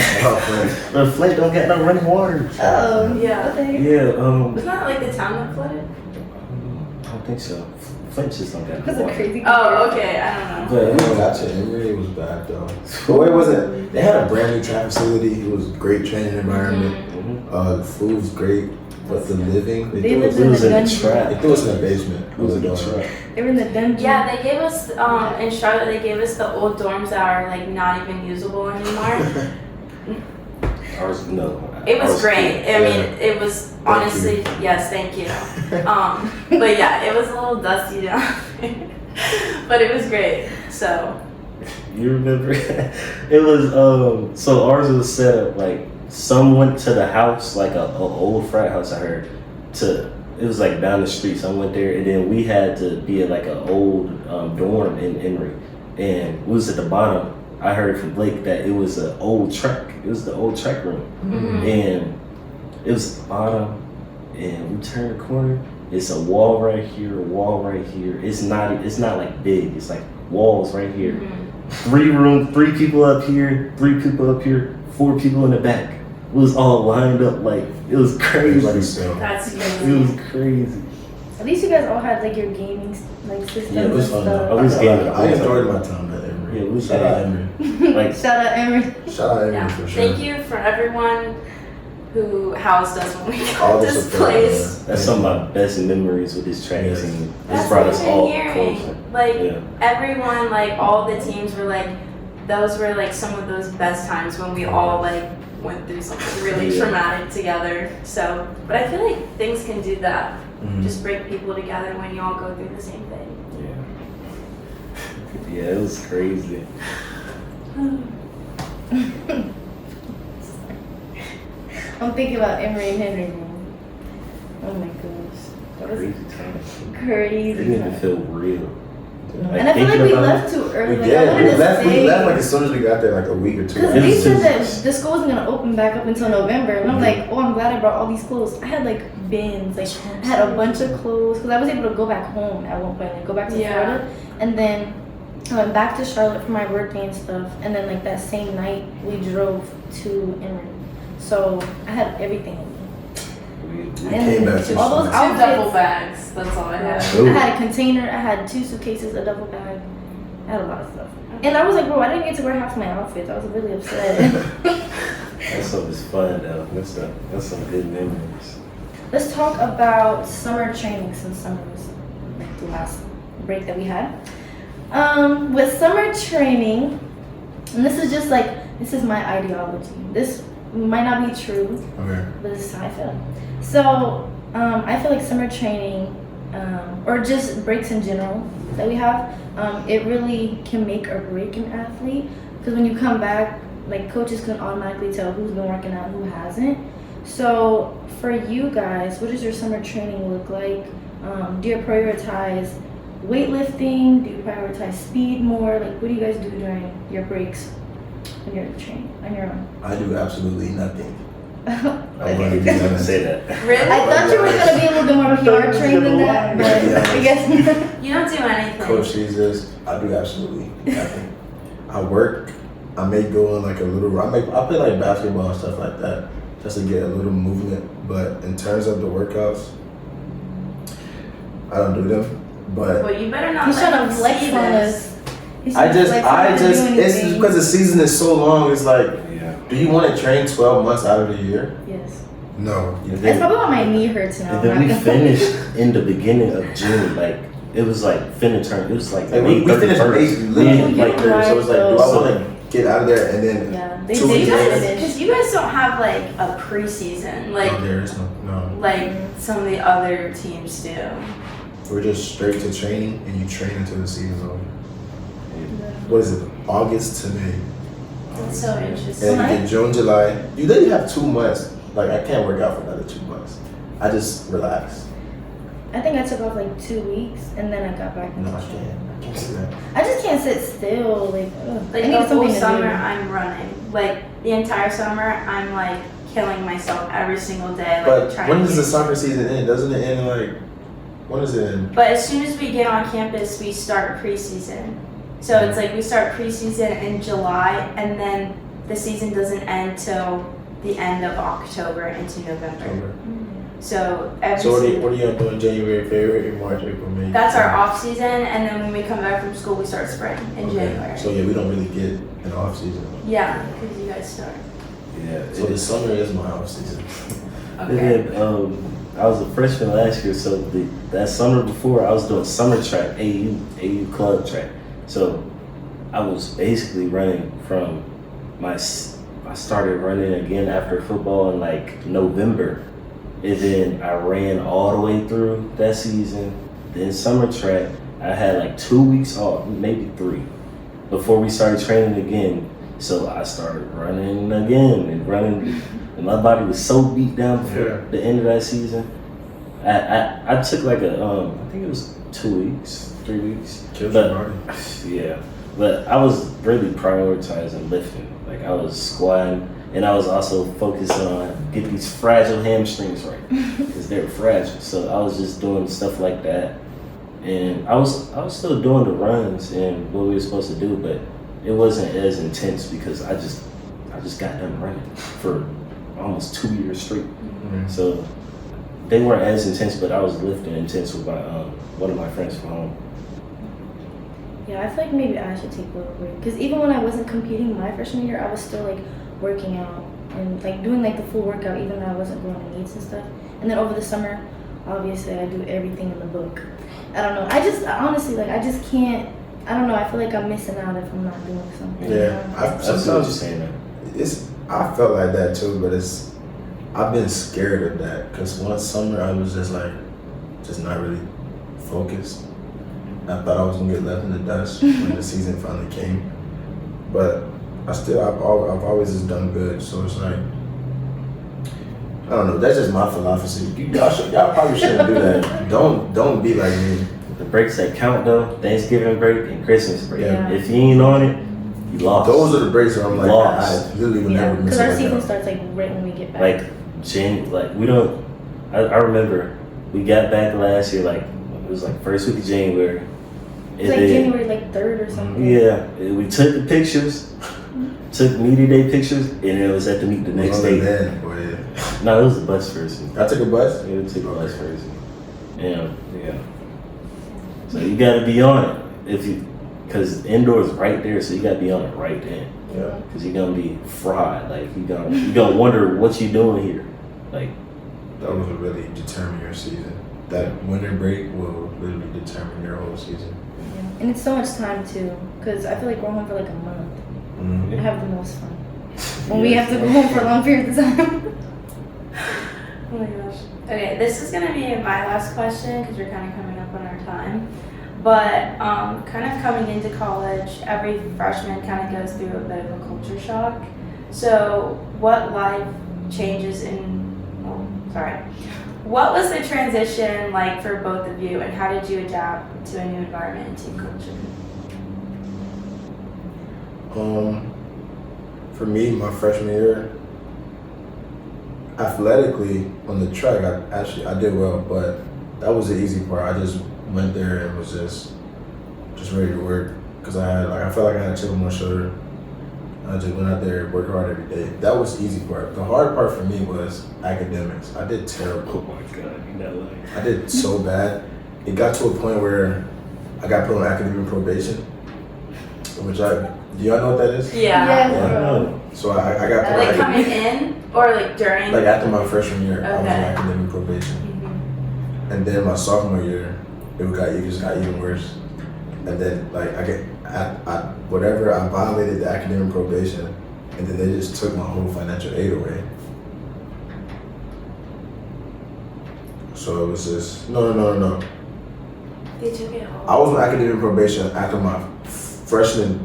[SPEAKER 4] But Flint don't got no running water.
[SPEAKER 1] Oh,
[SPEAKER 2] Yeah.
[SPEAKER 1] okay.
[SPEAKER 4] Yeah,
[SPEAKER 2] Wasn't that like the town that flooded?
[SPEAKER 4] I don't think so. Flint just don't got
[SPEAKER 1] That's
[SPEAKER 4] no
[SPEAKER 1] a
[SPEAKER 4] water.
[SPEAKER 1] crazy.
[SPEAKER 2] Oh, okay. I don't know.
[SPEAKER 4] But
[SPEAKER 3] Gotcha. Emory was bad though. But it wasn't. They had a brand new track facility. It was a great training environment. The food was great, but the living
[SPEAKER 1] They
[SPEAKER 3] threw
[SPEAKER 1] lived
[SPEAKER 3] us
[SPEAKER 1] in
[SPEAKER 4] was
[SPEAKER 1] the
[SPEAKER 4] in the
[SPEAKER 1] dungeon.
[SPEAKER 4] trap.
[SPEAKER 3] they threw us in the basement.
[SPEAKER 4] It was a good try.
[SPEAKER 1] They were in the dungeon.
[SPEAKER 2] Yeah, they gave us in Charlotte. They gave us the old dorms that are like not even usable anymore.
[SPEAKER 4] Ours, no.
[SPEAKER 2] It was
[SPEAKER 4] Ours
[SPEAKER 2] great.
[SPEAKER 4] cool.
[SPEAKER 2] I mean, it was honestly yes, thank you. But yeah, it was a little dusty down there, but it was great. So
[SPEAKER 4] You remember? It was so ours was set up like some went to the house, like a old frat house I heard. It was like down the street, some went there, and then we had to be at like an old dorm in Emory. And we was at the bottom. I heard from Blake that it was an old track. It was the old track room. And it was at the bottom, and we turned the corner. It's a wall right here, a wall right here. It's not like big. It's like walls right here. 3 people up here, 3 people up here, 4 people in the back. It was all lined up like it was crazy.
[SPEAKER 2] that's
[SPEAKER 4] It
[SPEAKER 2] crazy.
[SPEAKER 4] was crazy.
[SPEAKER 1] At least you guys all had like your gaming like systems
[SPEAKER 3] Yeah, it was
[SPEAKER 1] and
[SPEAKER 3] fun.
[SPEAKER 1] stuff.
[SPEAKER 4] I was gaming.
[SPEAKER 3] I enjoyed my time at Emory.
[SPEAKER 4] Yeah, we
[SPEAKER 3] Shout out Emory.
[SPEAKER 4] Like
[SPEAKER 1] Shout out Emery.
[SPEAKER 3] Shout out Emory
[SPEAKER 2] Yeah.
[SPEAKER 3] for sure.
[SPEAKER 2] Thank you for everyone who housed us when we
[SPEAKER 3] All
[SPEAKER 2] got
[SPEAKER 3] the
[SPEAKER 2] this
[SPEAKER 3] support,
[SPEAKER 2] place.
[SPEAKER 3] man.
[SPEAKER 4] that's some of my best memories with this track
[SPEAKER 3] Yes.
[SPEAKER 4] team. This
[SPEAKER 2] That's
[SPEAKER 4] brought
[SPEAKER 2] what
[SPEAKER 4] us
[SPEAKER 2] I've been
[SPEAKER 4] all
[SPEAKER 2] hearing.
[SPEAKER 4] closer.
[SPEAKER 2] Like
[SPEAKER 4] Yeah.
[SPEAKER 2] everyone, like all the teams were like, those were like some of those best times when we all like went through something really
[SPEAKER 4] Yeah.
[SPEAKER 2] traumatic together. So, but I feel like things can do that.
[SPEAKER 3] Mhm.
[SPEAKER 2] Just bring people together when you all go through the same thing.
[SPEAKER 4] Yeah. Yeah, it was crazy.
[SPEAKER 1] I'm thinking about Emery and Henry. Man. Oh my gosh. That was
[SPEAKER 4] Crazy time.
[SPEAKER 1] crazy.
[SPEAKER 4] It didn't even
[SPEAKER 1] time.
[SPEAKER 4] feel real.
[SPEAKER 1] And I feel like we left too early. Like, I wanted
[SPEAKER 3] We
[SPEAKER 1] to
[SPEAKER 3] left
[SPEAKER 1] stay.
[SPEAKER 3] like as soon as we got there, like a week or 2.
[SPEAKER 1] Because
[SPEAKER 4] It
[SPEAKER 1] they
[SPEAKER 4] was
[SPEAKER 1] said
[SPEAKER 4] just-
[SPEAKER 1] that the school wasn't gonna open back up until November, and I'm like, oh, I'm glad I brought all these clothes. I had like bins, like I had a bunch of clothes because I was able to go back home at one point, like go back to
[SPEAKER 2] Yeah.
[SPEAKER 1] Florida, and then I went back to Charlotte for my birthday and stuff, and then like that same night we drove to Emory, so I had everything.
[SPEAKER 3] We
[SPEAKER 1] And
[SPEAKER 3] came back to
[SPEAKER 1] all those
[SPEAKER 3] Charlotte.
[SPEAKER 1] outfits.
[SPEAKER 2] Two duffel bags. That's all I had.
[SPEAKER 3] Ooh.
[SPEAKER 1] I had a container, I had 2 suitcases, a duffel bag, I had a lot of stuff. And I was like, bro, I didn't get to wear half my outfits. I was really upset.
[SPEAKER 4] That stuff is fun though. That's some good memories.
[SPEAKER 1] Let's talk about summer training since summer was like the last break that we had. With summer training, and this is my ideology. This might not be true,
[SPEAKER 3] Okay.
[SPEAKER 1] but this is how I feel. So I feel like summer training, or just breaks in general that we have, it really can make or break an athlete. Because when you come back, like coaches can automatically tell who's been working out, who hasn't. So for you guys, what does your summer training look like? Do you prioritize weightlifting? Do you prioritize speed more? Like, what do you guys do during your breaks when you're training on your own?
[SPEAKER 3] I do absolutely nothing.
[SPEAKER 4] I'm
[SPEAKER 1] Okay.
[SPEAKER 4] gonna say that.
[SPEAKER 2] Really?
[SPEAKER 1] I thought you were gonna be a little bit more PR trained than that, but I guess
[SPEAKER 2] You don't do anything.
[SPEAKER 3] Coach sees this. I do absolutely nothing. I work. I may go on like a little. I play like basketball and stuff like that just to get a little movement. But in terms of the workouts, I don't do them. But
[SPEAKER 2] Well, you better not
[SPEAKER 1] he's
[SPEAKER 2] let
[SPEAKER 1] trying to
[SPEAKER 2] them
[SPEAKER 1] flex
[SPEAKER 2] see
[SPEAKER 1] on
[SPEAKER 2] this.
[SPEAKER 1] us. He's trying to flex on us to do
[SPEAKER 3] it's
[SPEAKER 1] anything.
[SPEAKER 3] because the season is so long. It's like,
[SPEAKER 4] Yeah.
[SPEAKER 3] do you want to train 12 months out of the year?
[SPEAKER 1] Yes.
[SPEAKER 3] No.
[SPEAKER 4] And
[SPEAKER 1] That's
[SPEAKER 4] then,
[SPEAKER 1] probably why my knee hurts now.
[SPEAKER 4] and then we finished in the beginning of June. Like it was like finna turn. It was like
[SPEAKER 3] Like we
[SPEAKER 4] May
[SPEAKER 3] finished
[SPEAKER 4] 31st.
[SPEAKER 3] basically literally
[SPEAKER 4] Yeah,
[SPEAKER 3] like there. So it's like, do I want to get out of there and then?
[SPEAKER 1] Yeah, they
[SPEAKER 3] Two
[SPEAKER 1] did
[SPEAKER 3] weeks later.
[SPEAKER 1] finish.
[SPEAKER 2] Because you guys don't have like a preseason like
[SPEAKER 3] No, there is no.
[SPEAKER 2] like some of the other teams do.
[SPEAKER 3] We're just straight to training, and you train until the season's over. What is it? August to May.
[SPEAKER 2] That's so
[SPEAKER 3] And
[SPEAKER 2] interesting.
[SPEAKER 3] in June, July, you literally have 2 months. Like I can't work out for another 2 months. I just relax.
[SPEAKER 1] I think I took off like 2 weeks and then I got back
[SPEAKER 3] No,
[SPEAKER 1] into
[SPEAKER 3] I
[SPEAKER 1] training.
[SPEAKER 3] can't. I can't do that.
[SPEAKER 1] I just can't sit still. Like, ugh.
[SPEAKER 2] Like
[SPEAKER 1] I
[SPEAKER 2] the
[SPEAKER 1] need
[SPEAKER 2] whole
[SPEAKER 1] something to
[SPEAKER 2] summer,
[SPEAKER 1] do.
[SPEAKER 2] I'm running. Like the entire summer, I'm like killing myself every single day. Like,
[SPEAKER 3] But
[SPEAKER 2] trying
[SPEAKER 3] when
[SPEAKER 2] to
[SPEAKER 3] does the
[SPEAKER 2] get-
[SPEAKER 3] soccer season end? Doesn't it end like, when does it end?
[SPEAKER 2] But as soon as we get on campus, we start preseason. So it's like we start preseason in July, and then the season doesn't end till the end of October into November. So every
[SPEAKER 3] So
[SPEAKER 2] season,
[SPEAKER 3] what are y'all doing January, February, March, April, May?
[SPEAKER 2] that's our off season, and then when we come back from school, we start spring in January.
[SPEAKER 3] So yeah, we don't really get an off season.
[SPEAKER 2] Yeah, because you guys start.
[SPEAKER 4] Yeah.
[SPEAKER 3] So the summer is my off season.
[SPEAKER 4] And then, I was a freshman last year, so that summer before, I was doing summer track, AU club track. So I was basically running from I started running again after football in like November. And then I ran all the way through that season. Then summer track, I had like 2 weeks off, maybe 3, before we started training again. So I started running again and running. And my body was so beat down before the end of that season. I took like I think it was 2 weeks, 3 weeks. Yeah, but I was really prioritizing lifting. Like I was squatting, and I was also focused on get these fragile hamstrings right because they're fragile. So I was just doing stuff like that, and I was still doing the runs and what we were supposed to do, but it wasn't as intense because I just got done running for almost 2 years straight. So they weren't as intense, but I was lifting intense with my one of my friends from home.
[SPEAKER 1] Yeah, I feel like maybe I should take a little break. Because even when I wasn't competing my freshman year, I was still like working out and like doing like the full workout, even though I wasn't going to meets and stuff. And then over the summer, obviously I do everything in the book. I don't know. Honestly, like I just can't. I don't know. I feel like I'm missing out if I'm not doing something.
[SPEAKER 3] Yeah,
[SPEAKER 4] I see what you're saying, man.
[SPEAKER 3] I felt like that too, but I've been scared of that because one summer I was just not really focused. I thought I was gonna get left in the dust when the season finally came, but I've always just done good. So it's like I don't know. That's just my philosophy. Y'all probably shouldn't do that. Don't be like me.
[SPEAKER 4] The breaks that count though, Thanksgiving break and Christmas break.
[SPEAKER 1] Yeah.
[SPEAKER 4] If you ain't on it, you lost.
[SPEAKER 3] Those are the breaks where I'm like,
[SPEAKER 4] Lost.
[SPEAKER 3] I literally would
[SPEAKER 1] Yeah,
[SPEAKER 3] never miss
[SPEAKER 1] because our
[SPEAKER 3] a
[SPEAKER 1] season
[SPEAKER 3] workout.
[SPEAKER 1] starts like right when we get back.
[SPEAKER 4] We don't. I remember we got back last year. Like it was like first week of January.
[SPEAKER 1] It's like January like 3rd or something.
[SPEAKER 4] Yeah, and we took the pictures, took media day pictures, and it was at the meet the next day. No, it was the bus version.
[SPEAKER 3] I took a bus.
[SPEAKER 4] Yeah, we took the bus version. Yeah. So you got to be on it because indoors right there, so you got to be on it right then.
[SPEAKER 3] Yeah.
[SPEAKER 4] Because you're gonna be fried. Like you gonna wonder what you doing here. Like
[SPEAKER 3] That will really determine your season. That winter break will literally determine your whole season.
[SPEAKER 1] Yeah. And it's so much time too, because I feel like we're home for like a month.
[SPEAKER 3] Mm-hmm.
[SPEAKER 1] I have the most fun. When we have to go home for long periods of time.
[SPEAKER 2] Oh my gosh. Okay, this is gonna be my last question because we're kind of coming up on our time. But kind of coming into college, every freshman kind of goes through a bit of a culture shock. So, what life changes what was the transition like for both of you, and how did you adapt to a new environment and team culture?
[SPEAKER 3] For me, my freshman year, athletically on the track, I did well, but that was the easy part. I just went there and was just ready to work because I felt like I had a chip on my shoulder. I just went out there, worked hard every day. That was the easy part. The hard part for me was academics. I did terrible.
[SPEAKER 4] oh my god, you not lying.
[SPEAKER 3] I did so bad. It got to a point where I got put on academic probation, do y'all know what that is?
[SPEAKER 2] Yeah.
[SPEAKER 1] Yeah.
[SPEAKER 3] So I got put on
[SPEAKER 2] Like coming in or like during?
[SPEAKER 3] like after my freshman year, I was on
[SPEAKER 2] Okay.
[SPEAKER 3] academic probation.
[SPEAKER 2] Mhm.
[SPEAKER 3] And then my sophomore year, it just got even worse. And then like I violated the academic probation, and then they just took my whole financial aid away. So it was just no.
[SPEAKER 2] They took it
[SPEAKER 3] I was on academic probation after my freshman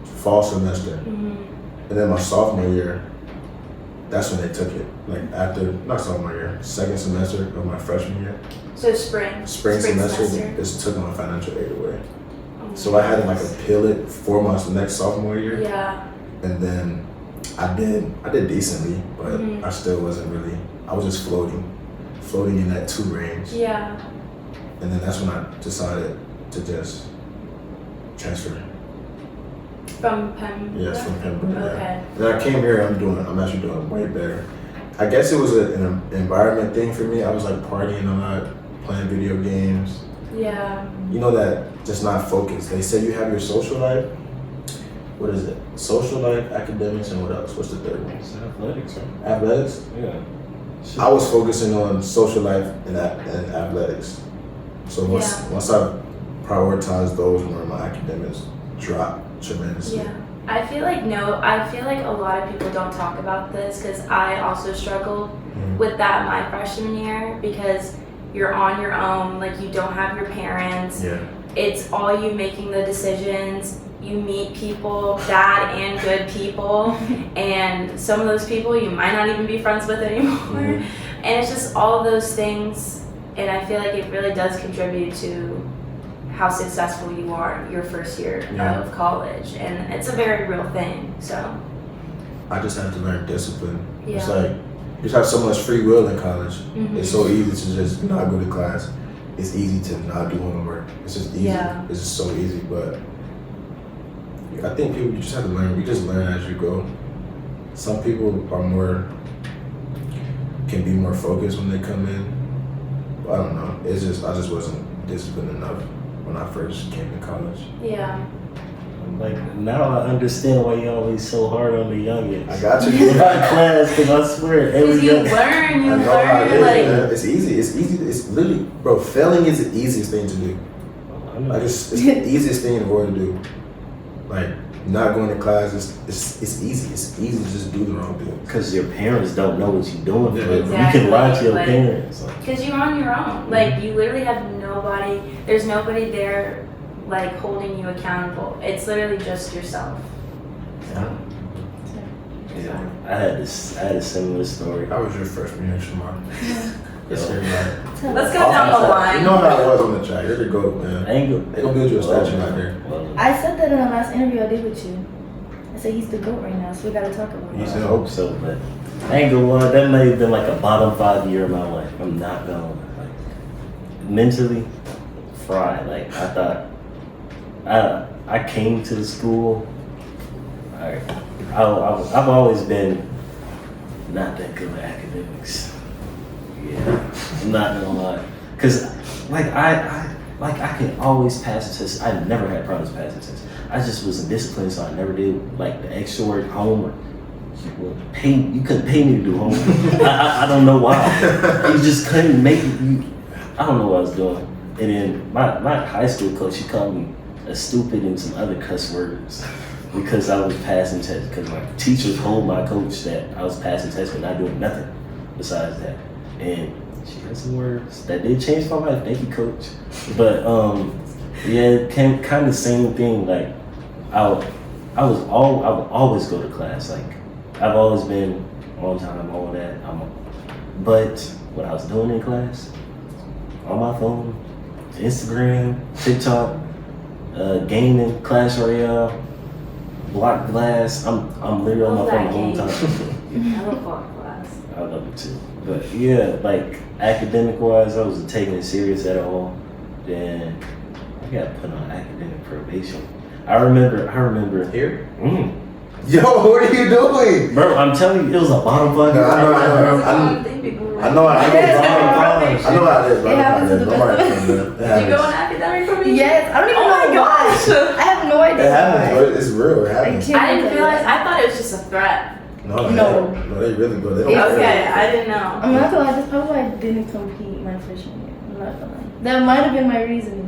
[SPEAKER 3] fall semester,
[SPEAKER 2] Mhm.
[SPEAKER 3] and then my sophomore year, that's when they took it. Like after not sophomore year, second semester of my freshman year,
[SPEAKER 2] So spring
[SPEAKER 3] semester, they just took my financial aid away. So I had to like appeal it for my next sophomore year,
[SPEAKER 2] Yeah.
[SPEAKER 3] and then I did decently, but I still wasn't really. I was just floating in that 2 range.
[SPEAKER 2] Yeah.
[SPEAKER 3] And then that's when I decided to just transfer.
[SPEAKER 2] From Pembroke?
[SPEAKER 3] Yes, from Pembroke.
[SPEAKER 2] Okay.
[SPEAKER 3] Yeah. Then I came here. I'm actually doing way better. I guess it was an environment thing for me. I was like partying a lot, playing video games.
[SPEAKER 2] Yeah.
[SPEAKER 3] You know that just not focused. They say you have your social life. What is it? Social life, academics, and what else? What's the third one?
[SPEAKER 4] It's athletics, right?
[SPEAKER 3] Athletics.
[SPEAKER 4] Yeah.
[SPEAKER 3] I was focusing on social life and athletics. So once I prioritized those more, my academics dropped tremendously.
[SPEAKER 2] Yeah. I feel like a lot of people don't talk about this because I also struggled with that my freshman year because you're on your own, like you don't have your parents.
[SPEAKER 3] Yeah.
[SPEAKER 2] It's all you making the decisions. You meet people, bad and good people, and some of those people you might not even be friends with anymore. And it's just all those things, and I feel like it really does contribute to how successful you are your first year of college, and it's a very real thing. So
[SPEAKER 3] I just have to learn discipline.
[SPEAKER 2] Yeah.
[SPEAKER 3] It's like you just have so much free will in college. It's so easy to just not go to class. It's easy to not do homework. It's just easy.
[SPEAKER 2] Yeah.
[SPEAKER 3] It's just so easy, but I think you just have to learn. You just learn as you go. Some people can be more focused when they come in. I don't know. I just wasn't disciplined enough when I first came to college.
[SPEAKER 2] yeah.
[SPEAKER 4] Like, now I understand why you always so hard on the youngins.
[SPEAKER 3] I got you.
[SPEAKER 4] In my class, because I swear,
[SPEAKER 2] Because
[SPEAKER 4] every
[SPEAKER 2] you
[SPEAKER 4] young...
[SPEAKER 2] learn,
[SPEAKER 3] I know how it is,
[SPEAKER 2] like
[SPEAKER 3] man. It's easy. It's literally, bro. Failing is the easiest thing to do.
[SPEAKER 4] I know.
[SPEAKER 3] Like it's the easiest thing in the world to do. Like not going to class, it's easy. It's easy to just do the wrong thing.
[SPEAKER 4] Because your parents don't know what you're doing.
[SPEAKER 3] Yeah,
[SPEAKER 4] For it.
[SPEAKER 2] exactly.
[SPEAKER 4] You can lie to your
[SPEAKER 2] Like-
[SPEAKER 4] parents.
[SPEAKER 2] because you're on your own. Like you literally have nobody. There's nobody there, like holding you accountable. It's literally just yourself. So.
[SPEAKER 4] Yeah, I had a similar story.
[SPEAKER 3] How was your freshman year, Shamar? Let's hear about it.
[SPEAKER 2] Let's go down the line.
[SPEAKER 3] You know how it was on the track. You're the GOAT, man.
[SPEAKER 4] I ain't go.
[SPEAKER 3] They gonna build you a statue out there.
[SPEAKER 4] Well,
[SPEAKER 1] I said that in the last interview I did with you. I said he's the GOAT right now, so we gotta talk about
[SPEAKER 3] You
[SPEAKER 1] it.
[SPEAKER 4] I
[SPEAKER 3] said-
[SPEAKER 4] hope so, but I ain't gonna lie. That may have been like a bottom 5 year of my life. I'm not gonna like mentally fried. Like I thought. I came to the school. I've always been not that good at academics. Yeah, I'm not gonna lie. Cause like I can always pass a test. I never had problems passing tests. I just wasn't disciplined, so I never did like the extra work, homework. You couldn't pay me to do homework. I don't know why. You just couldn't make it. I don't know what I was doing. And then my high school coach, she called me a stupid and some other cuss words because I was passing tests. Because my teacher told my coach that I was passing tests but not doing nothing besides that. And she had some words that did change my life. Thank you, coach. But yeah, it came kind of the same thing. Like I would always go to class. Like I've always been on time, all that. But what I was doing in class, on my phone, Instagram, TikTok, gaming, Clash Royale, Block Glass. I'm literally on my phone the whole time.
[SPEAKER 2] I love block class.
[SPEAKER 4] I love it too. But yeah, like academic wise, I wasn't taking it serious at all. Then I got put on academic probation. I remember
[SPEAKER 3] Here?
[SPEAKER 4] Mm.
[SPEAKER 3] Yo, what are you doing?
[SPEAKER 4] Bro, I'm telling you, it was a bottom 5
[SPEAKER 3] No,
[SPEAKER 4] year.
[SPEAKER 3] I know.
[SPEAKER 2] That's the common thing people were
[SPEAKER 3] I know how it is.
[SPEAKER 2] Yes,
[SPEAKER 3] I know how it is, bro.
[SPEAKER 1] It happens to the
[SPEAKER 3] Don't worry,
[SPEAKER 1] best of
[SPEAKER 3] man. It
[SPEAKER 2] Did you
[SPEAKER 3] happens.
[SPEAKER 2] go on academic probation?
[SPEAKER 1] Yes, I don't even
[SPEAKER 2] Oh my
[SPEAKER 1] know why.
[SPEAKER 2] gosh.
[SPEAKER 1] I have no idea.
[SPEAKER 3] It happens,
[SPEAKER 1] why.
[SPEAKER 3] bro. It's real. It happens.
[SPEAKER 1] can't
[SPEAKER 2] I didn't
[SPEAKER 1] believe
[SPEAKER 2] realize.
[SPEAKER 1] it.
[SPEAKER 2] I thought it was just a threat.
[SPEAKER 1] No.
[SPEAKER 3] They really go. They don't
[SPEAKER 2] Okay,
[SPEAKER 3] care.
[SPEAKER 2] I didn't know.
[SPEAKER 1] I'm not gonna lie, that's probably why I didn't compete my freshman year. I'm not gonna lie. That might have been my reasoning.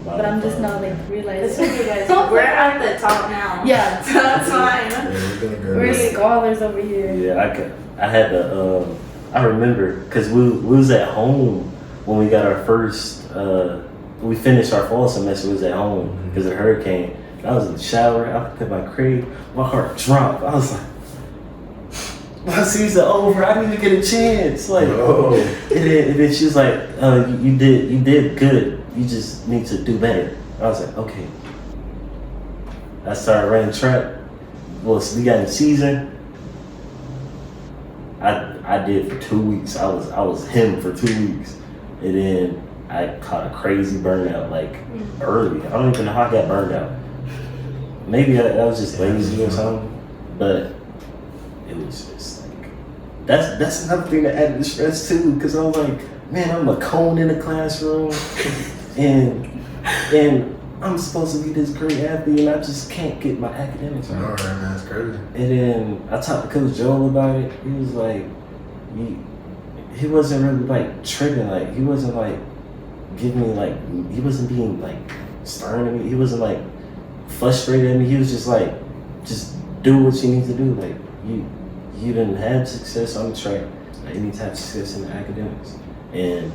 [SPEAKER 1] But I'm just now like
[SPEAKER 2] It's
[SPEAKER 1] realizing.
[SPEAKER 2] okay, guys. We're at the top now.
[SPEAKER 1] Yeah.
[SPEAKER 2] So that's fine.
[SPEAKER 3] Yeah, we're doing good.
[SPEAKER 1] We're scholars over here.
[SPEAKER 4] Yeah, I had to. I remember because we was at home when we got our first. We finished our fall semester. We was at home because of the hurricane. I was in the shower. I looked at my crib. My heart dropped. I was like, "My season over. I didn't even get a chance." Like,
[SPEAKER 3] No.
[SPEAKER 4] and then she was like, "You did good. You just need to do better." I was like, "Okay." I started running track. we got in season. I did for 2 weeks. I was him for 2 weeks, and then I caught a crazy burnout like early. I don't even know how I got burned out. Maybe I was just lazy or something, but it was just like that's another thing that added the stress too. Because I was like, man, I'm a cone in the classroom, and I'm supposed to be this great athlete, and I just can't get my academics right.
[SPEAKER 3] All right, man, that's crazy.
[SPEAKER 4] And then I talked to Coach Joel about it. He was like, he wasn't really like tripping. Like he wasn't like giving me like, he wasn't being like stern at me. He wasn't like frustrated at me. He was just like, just do what you need to do. Like you didn't have success on the track. Like, you need to have success in the academics. And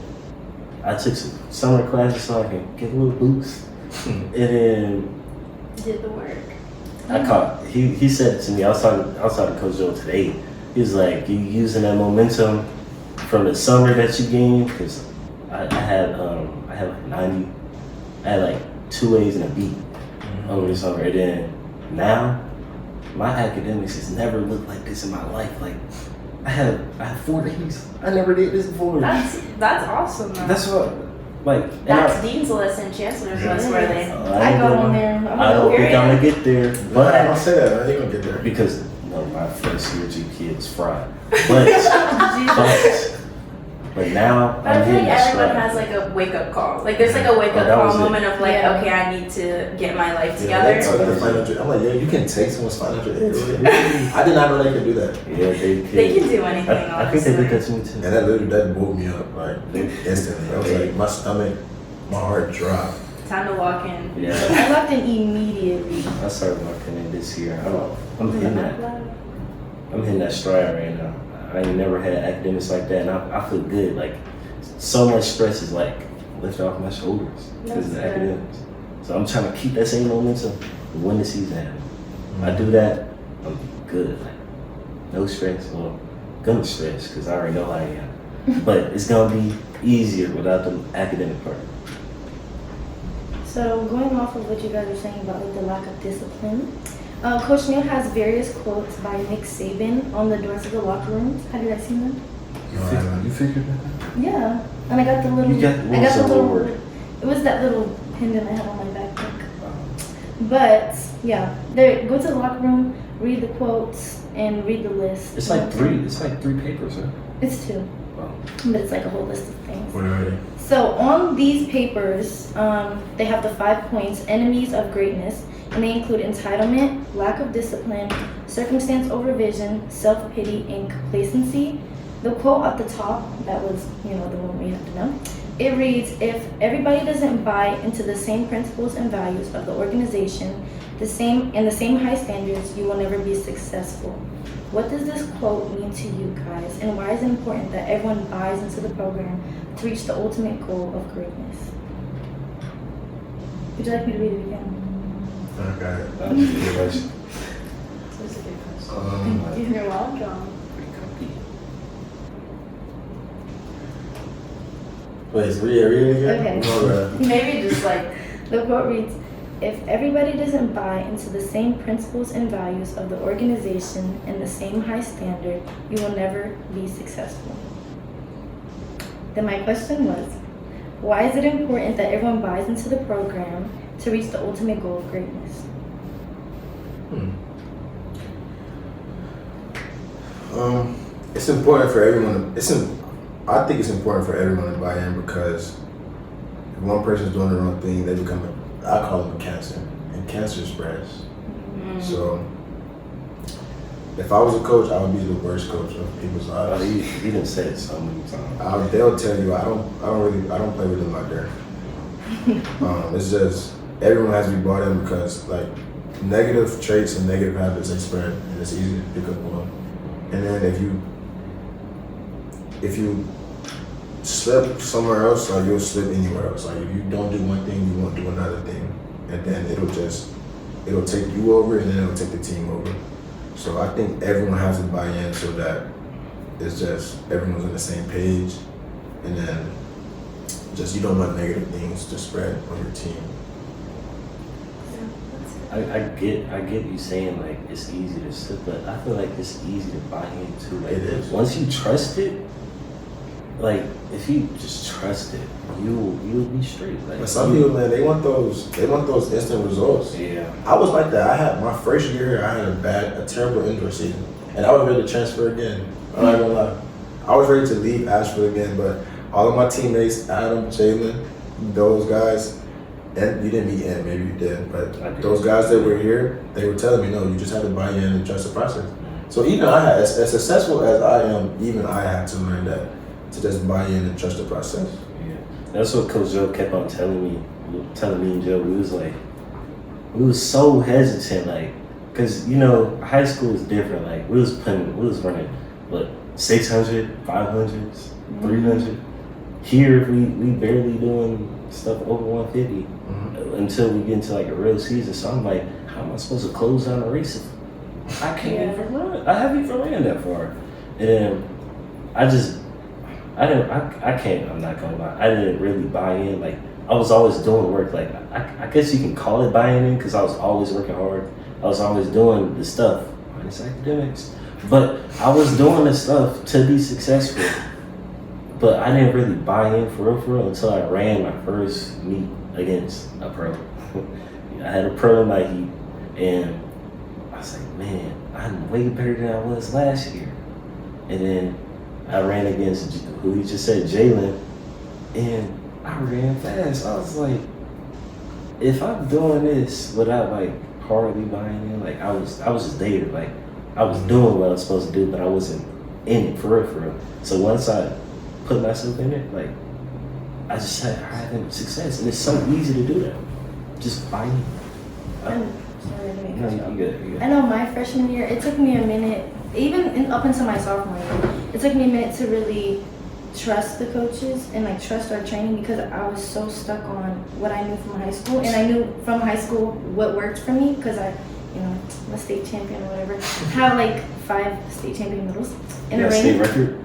[SPEAKER 4] I took some summer classes so I can get a little boost. And then
[SPEAKER 2] Did the work.
[SPEAKER 4] I caught. He said it to me. I was talking to Coach Joe today. He was like, "You using that momentum from the summer that you gained?" Because I had like 90. I had like 2 A's and a B over the summer. And then now, my academics has never looked like this in my life. Like I have 4 A's. I never did this before.
[SPEAKER 2] That's awesome though.
[SPEAKER 4] That's what. Like
[SPEAKER 2] That's Dean's List and Chancellor's List where they.
[SPEAKER 1] I got on there.
[SPEAKER 4] I don't think I'm gonna get there, but
[SPEAKER 3] I don't say that, man. You gonna get there.
[SPEAKER 4] because my first year GPA was fried. But now
[SPEAKER 2] But I
[SPEAKER 4] I'm
[SPEAKER 2] feel
[SPEAKER 4] hitting
[SPEAKER 2] like
[SPEAKER 4] that
[SPEAKER 2] everyone
[SPEAKER 4] stride.
[SPEAKER 2] has like a wake up call. Like there's like a wake up
[SPEAKER 4] that was
[SPEAKER 2] call
[SPEAKER 4] it.
[SPEAKER 2] moment of like,
[SPEAKER 1] Yeah.
[SPEAKER 2] okay, I need to get my life
[SPEAKER 3] Yeah, they
[SPEAKER 2] together.
[SPEAKER 3] took the financial. I'm like, yeah, you can take someone's financial aid. I did not know they could do that.
[SPEAKER 4] Yeah, they
[SPEAKER 2] They can do anything.
[SPEAKER 4] I think they did that to me too.
[SPEAKER 3] And that literally that woke me up like instantly. I was like, my stomach, my heart dropped.
[SPEAKER 2] Time to walk in.
[SPEAKER 4] Yeah,
[SPEAKER 1] I left in immediately.
[SPEAKER 4] I started working in this year. I'm hitting that stride right now. I ain't never had academics like that, and I feel good. Like so much stress is like lifted off my shoulders because of the
[SPEAKER 2] That's good.
[SPEAKER 4] academics. So I'm trying to keep that same momentum when the season happens. I do that, I'm good. Like no stress. Well, gonna stress because I already know how I am, but it's gonna be easier without the academic part.
[SPEAKER 1] So going off of what you guys were saying about like the lack of discipline, Coach Neal has various quotes by Nick Saban on the doors of the locker rooms. Have you guys seen them?
[SPEAKER 3] You figured that out?
[SPEAKER 1] Yeah, and I got the little.
[SPEAKER 4] You got- what
[SPEAKER 1] I got
[SPEAKER 4] was
[SPEAKER 1] the
[SPEAKER 4] the
[SPEAKER 1] little.
[SPEAKER 4] word?
[SPEAKER 1] It was that little pendant I had on my backpack. But yeah, go to the locker room, read the quotes, and read the list.
[SPEAKER 4] It's like three papers, huh?
[SPEAKER 1] It's 2,
[SPEAKER 4] Wow.
[SPEAKER 1] but it's like a whole list of things.
[SPEAKER 3] What are they?
[SPEAKER 1] So on these papers, they have the 5 points, enemies of greatness, and they include entitlement, lack of discipline, circumstance over vision, self-pity, and complacency. The quote at the top, that was, the one we have to know, it reads, if everybody doesn't buy into the same principles and values of the organization, the same high standards, you will never be successful. What does this quote mean to you guys, and why is it important that everyone buys into the program to reach the ultimate goal of greatness? Would you like me to read it again?
[SPEAKER 3] Okay.
[SPEAKER 4] That was a good question.
[SPEAKER 2] That's a good question. You're welcome.
[SPEAKER 3] Please read it again.
[SPEAKER 1] Okay.
[SPEAKER 3] Okay.
[SPEAKER 2] Maybe just like
[SPEAKER 1] The quote reads, if everybody doesn't buy into the same principles and values of the organization and the same high standard, you will never be successful. Then my question was, why is it important that everyone buys into the program to reach the ultimate goal of greatness?
[SPEAKER 3] It's important for everyone. I think it's important for everyone to buy in because if one person's doing the wrong thing, they become I call them a cancer, and cancer spreads. So if I was a coach, I would be the worst coach of people's lives.
[SPEAKER 4] You done said it so many times.
[SPEAKER 3] They'll tell you I don't play with them out there. It's just everyone has to be bought in because like negative traits and negative habits, they spread, and it's easy to pick up on. And then if you slip somewhere else, like you'll slip anywhere else. Like if you don't do one thing, you won't do another thing, and then it'll take you over, and then it'll take the team over. So I think everyone has to buy in so that it's just everyone's on the same page, and then just you don't want negative things to spread on your team.
[SPEAKER 2] that's good.
[SPEAKER 4] I get you saying like it's easy to slip, but I feel like it's easy to buy into. Like,
[SPEAKER 3] It is.
[SPEAKER 4] once you trust it, like if you just trust it, you'll be straight. Like
[SPEAKER 3] But some people, man, they want those instant results.
[SPEAKER 4] Yeah.
[SPEAKER 3] I was like that. I had my first year here. I had a terrible indoor season, and I was ready to transfer again. I'm not gonna lie. I was ready to leave Asheville again, but all of my teammates, Adam, Jalen, those guys, and you didn't meet him, maybe you did,
[SPEAKER 4] I
[SPEAKER 3] but
[SPEAKER 4] did.
[SPEAKER 3] those guys that were here, they were telling me, no, you just have to buy in and trust the process. So even I had, as successful as I am, even I had to learn that, to just buy in and trust the process.
[SPEAKER 4] Yeah. That's what Coach Joe kept on telling me and Joe. We was so hesitant, like, cause you know high school is different. Like we was running, what 600, 500s, 300. Here we barely doing stuff over 150 until we get into like a real season. So I'm like, how am I supposed to close down a race? I can't even run. I haven't even ran that far. And then I can't, I'm not gonna lie. I didn't really buy in. Like I was always doing work. Like I guess you can call it buying in because I was always working hard. I was always doing the stuff, minus academics. But I was doing the stuff to be successful. But I didn't really buy in for real until I ran my first meet against a pro. I had a pro in my heat, and I was like, man, I'm way better than I was last year. And then I ran against who he just said, Jalen, and I ran fast. I was like, if I'm doing this without like hardly buying in, like I was just there, like I was doing what I was supposed to do, but I wasn't in it for real. So once I put myself in it, like I just had having success, and it's so easy to do that. Just buy in.
[SPEAKER 1] Sorry to make
[SPEAKER 4] No,
[SPEAKER 1] you
[SPEAKER 4] you good.
[SPEAKER 1] I know my freshman year, it took me a minute, even up until my sophomore year, it took me a minute to really trust the coaches and like trust our training because I was so stuck on what I knew from high school, and I knew from high school what worked for me because I'm a state champion or whatever. Have like 5 state champion medals in a ring.
[SPEAKER 4] State record.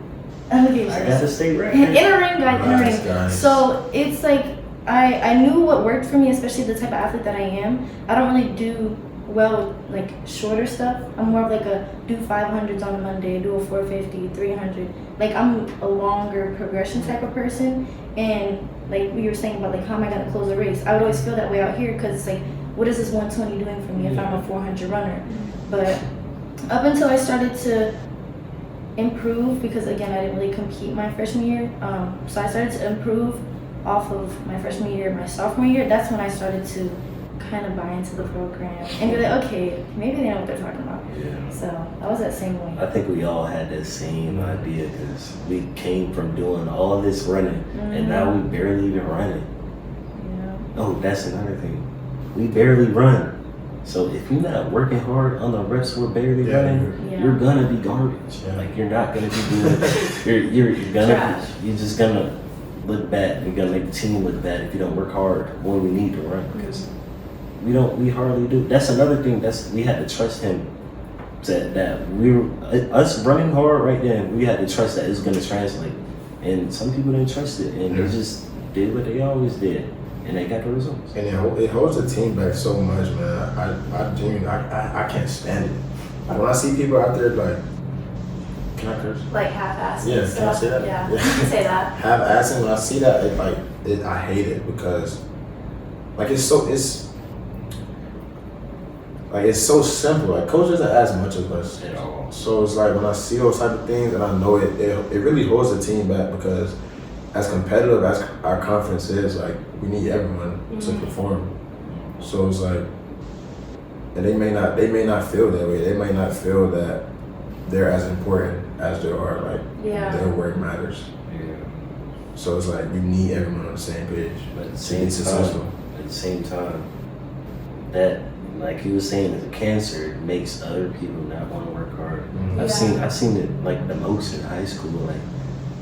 [SPEAKER 1] Okay,
[SPEAKER 4] I got a state record.
[SPEAKER 1] in a ring, guys, in a
[SPEAKER 3] Nice,
[SPEAKER 1] ring.
[SPEAKER 3] guys.
[SPEAKER 1] So it's like I knew what worked for me, especially the type of athlete that I am. I don't really do well with like shorter stuff. I'm more of like a do 500s on a Monday, do a 450, 300. Like I'm a longer progression type of person. And like we were saying about like how am I gonna close a race? I would always feel that way out here because it's like, what is this 120 doing for me if I'm a 400 runner? But up until I started to improve, because again I didn't really compete my freshman year, so I started to improve off of my freshman year, my sophomore year. That's when I started to kind of buy into the program and be like, okay, maybe they know what they're talking about.
[SPEAKER 4] Yeah.
[SPEAKER 1] So I was that same way.
[SPEAKER 4] I think we all had that same idea because we came from doing all this running, and now we barely even running. Oh, that's another thing. We barely run. So if you're not working hard on the reps we're barely running, you're gonna be garbage.
[SPEAKER 3] Yeah.
[SPEAKER 4] Like you're not gonna be good. you're gonna
[SPEAKER 2] Trash.
[SPEAKER 4] you're just gonna look bad. You're gonna make the team look bad if you don't work hard when we need to run because we hardly do. That's another thing. We had to trust him that us running hard right then. We had to trust that it's gonna translate. And some people didn't trust it, and they just did what they always did. And they got the results.
[SPEAKER 3] And it holds the team back so much, man. I genuinely, I can't stand it. Like when I see people out there, like, can I curse?
[SPEAKER 2] Like half-assed.
[SPEAKER 3] Yeah,
[SPEAKER 2] stuff.
[SPEAKER 3] can I say that?
[SPEAKER 2] Yeah,
[SPEAKER 3] Yeah.
[SPEAKER 2] you can say that.
[SPEAKER 3] Half-assing, when I see that, I hate it because, like, it's so simple. Like, coach doesn't ask much of us
[SPEAKER 4] At all.
[SPEAKER 3] So it's like when I see those type of things, and I know it really holds the team back because as competitive as our conference is, like we need everyone to perform. So it's like, and they may not feel that way. They may not feel that they're as important as they are. Like their work matters.
[SPEAKER 4] Yeah.
[SPEAKER 3] So it's like you need everyone on the same page.
[SPEAKER 4] But at the
[SPEAKER 3] to be
[SPEAKER 4] same
[SPEAKER 3] successful.
[SPEAKER 4] time, that like he was saying, as a cancer, it makes other people not want to work hard. I've seen it like the most in high school. Like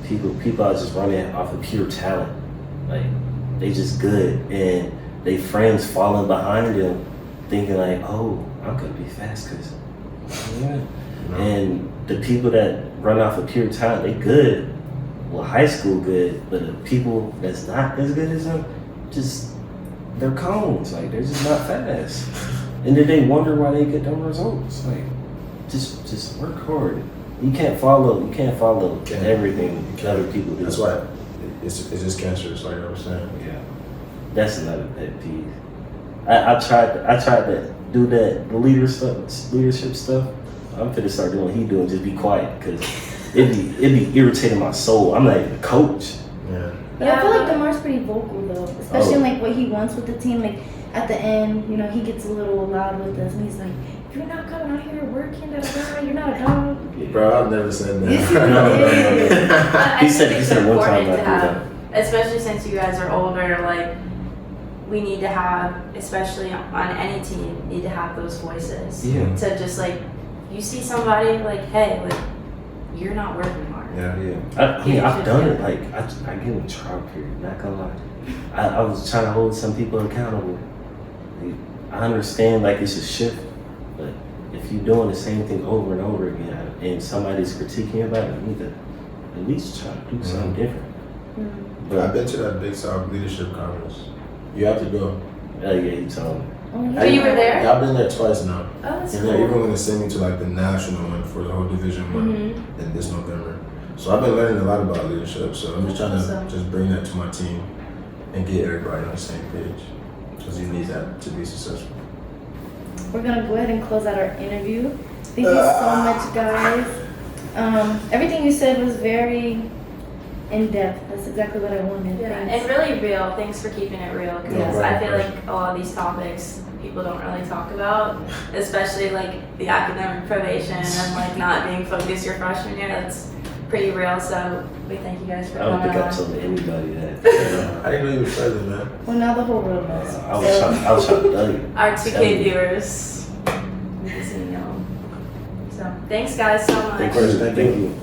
[SPEAKER 4] people are just running off of pure talent. Like they just good, and they friends falling behind them, thinking like, oh, I'm gonna be fast because. And the people that run off of pure talent, they good. Well, high school good, but the people that's not as good as them, just they're cones. Like they're just not fast. and then they wonder why they get them results. Like, just work hard. You can't follow everything other people do.
[SPEAKER 3] That's why it's just cancerous, like I was saying.
[SPEAKER 4] Yeah, that's another pet peeve. I tried to do the leadership stuff. I'm finna start doing what he doing. Just be quiet, cause it be irritating my soul. I'm not even a coach.
[SPEAKER 3] Yeah.
[SPEAKER 1] But I feel like Demar's pretty vocal though, especially in like what he wants with the team. Like at the end, you know, he gets a little loud with us, and he's like, "If you're not coming out here working, you're not a dog."
[SPEAKER 3] Bro, I've never said that.
[SPEAKER 4] He said one time
[SPEAKER 2] to
[SPEAKER 4] I did
[SPEAKER 2] have, especially since you guys are older. Like, we need to have, especially on any team, need to have those voices.
[SPEAKER 4] Yeah.
[SPEAKER 2] To just like, you see somebody like, hey, like, you're not working hard.
[SPEAKER 3] Yeah.
[SPEAKER 4] I mean, I've done it. Like, I get in trial period. Not gonna lie. I was trying to hold some people accountable. Like, I understand, like, it's a shift, but if you're doing the same thing over and over again, and somebody's critiquing about it, you need to at least try to do something different.
[SPEAKER 1] Mm-hmm.
[SPEAKER 3] But I've been to that Big South Leadership Conference. You have to go.
[SPEAKER 4] Yeah, you told me.
[SPEAKER 2] Oh, you were there?
[SPEAKER 3] Yeah, I've been there twice now.
[SPEAKER 2] Oh, that's
[SPEAKER 3] And
[SPEAKER 2] cool.
[SPEAKER 3] even when they send me to like the national one for the whole Division One in this November. So I've been learning a lot about leadership. So I'm just trying
[SPEAKER 2] Awesome.
[SPEAKER 3] to just bring that to my team and get everybody on the same page. Because you need that to be successful.
[SPEAKER 1] We're gonna go ahead and close out our interview. Thank you so much, guys. Everything you said was very in depth. That's exactly what I wanted.
[SPEAKER 2] Yeah,
[SPEAKER 1] Thanks.
[SPEAKER 2] and really real. Thanks for keeping it real, because
[SPEAKER 3] No
[SPEAKER 2] I
[SPEAKER 3] problem.
[SPEAKER 2] feel like a lot of these topics people don't really talk about, especially like the academic probation and like not being focused your freshman year. That's pretty real. So we thank you guys for
[SPEAKER 4] I don't
[SPEAKER 2] coming
[SPEAKER 4] think I
[SPEAKER 2] on.
[SPEAKER 4] told anybody that.
[SPEAKER 3] I didn't know you were president, man.
[SPEAKER 1] Well, now the whole world knows.
[SPEAKER 4] I was trying to tell you.
[SPEAKER 2] Our
[SPEAKER 4] Tell
[SPEAKER 2] 2K
[SPEAKER 4] you.
[SPEAKER 2] viewers, we just, you know. So thanks guys so much.
[SPEAKER 4] Thank you.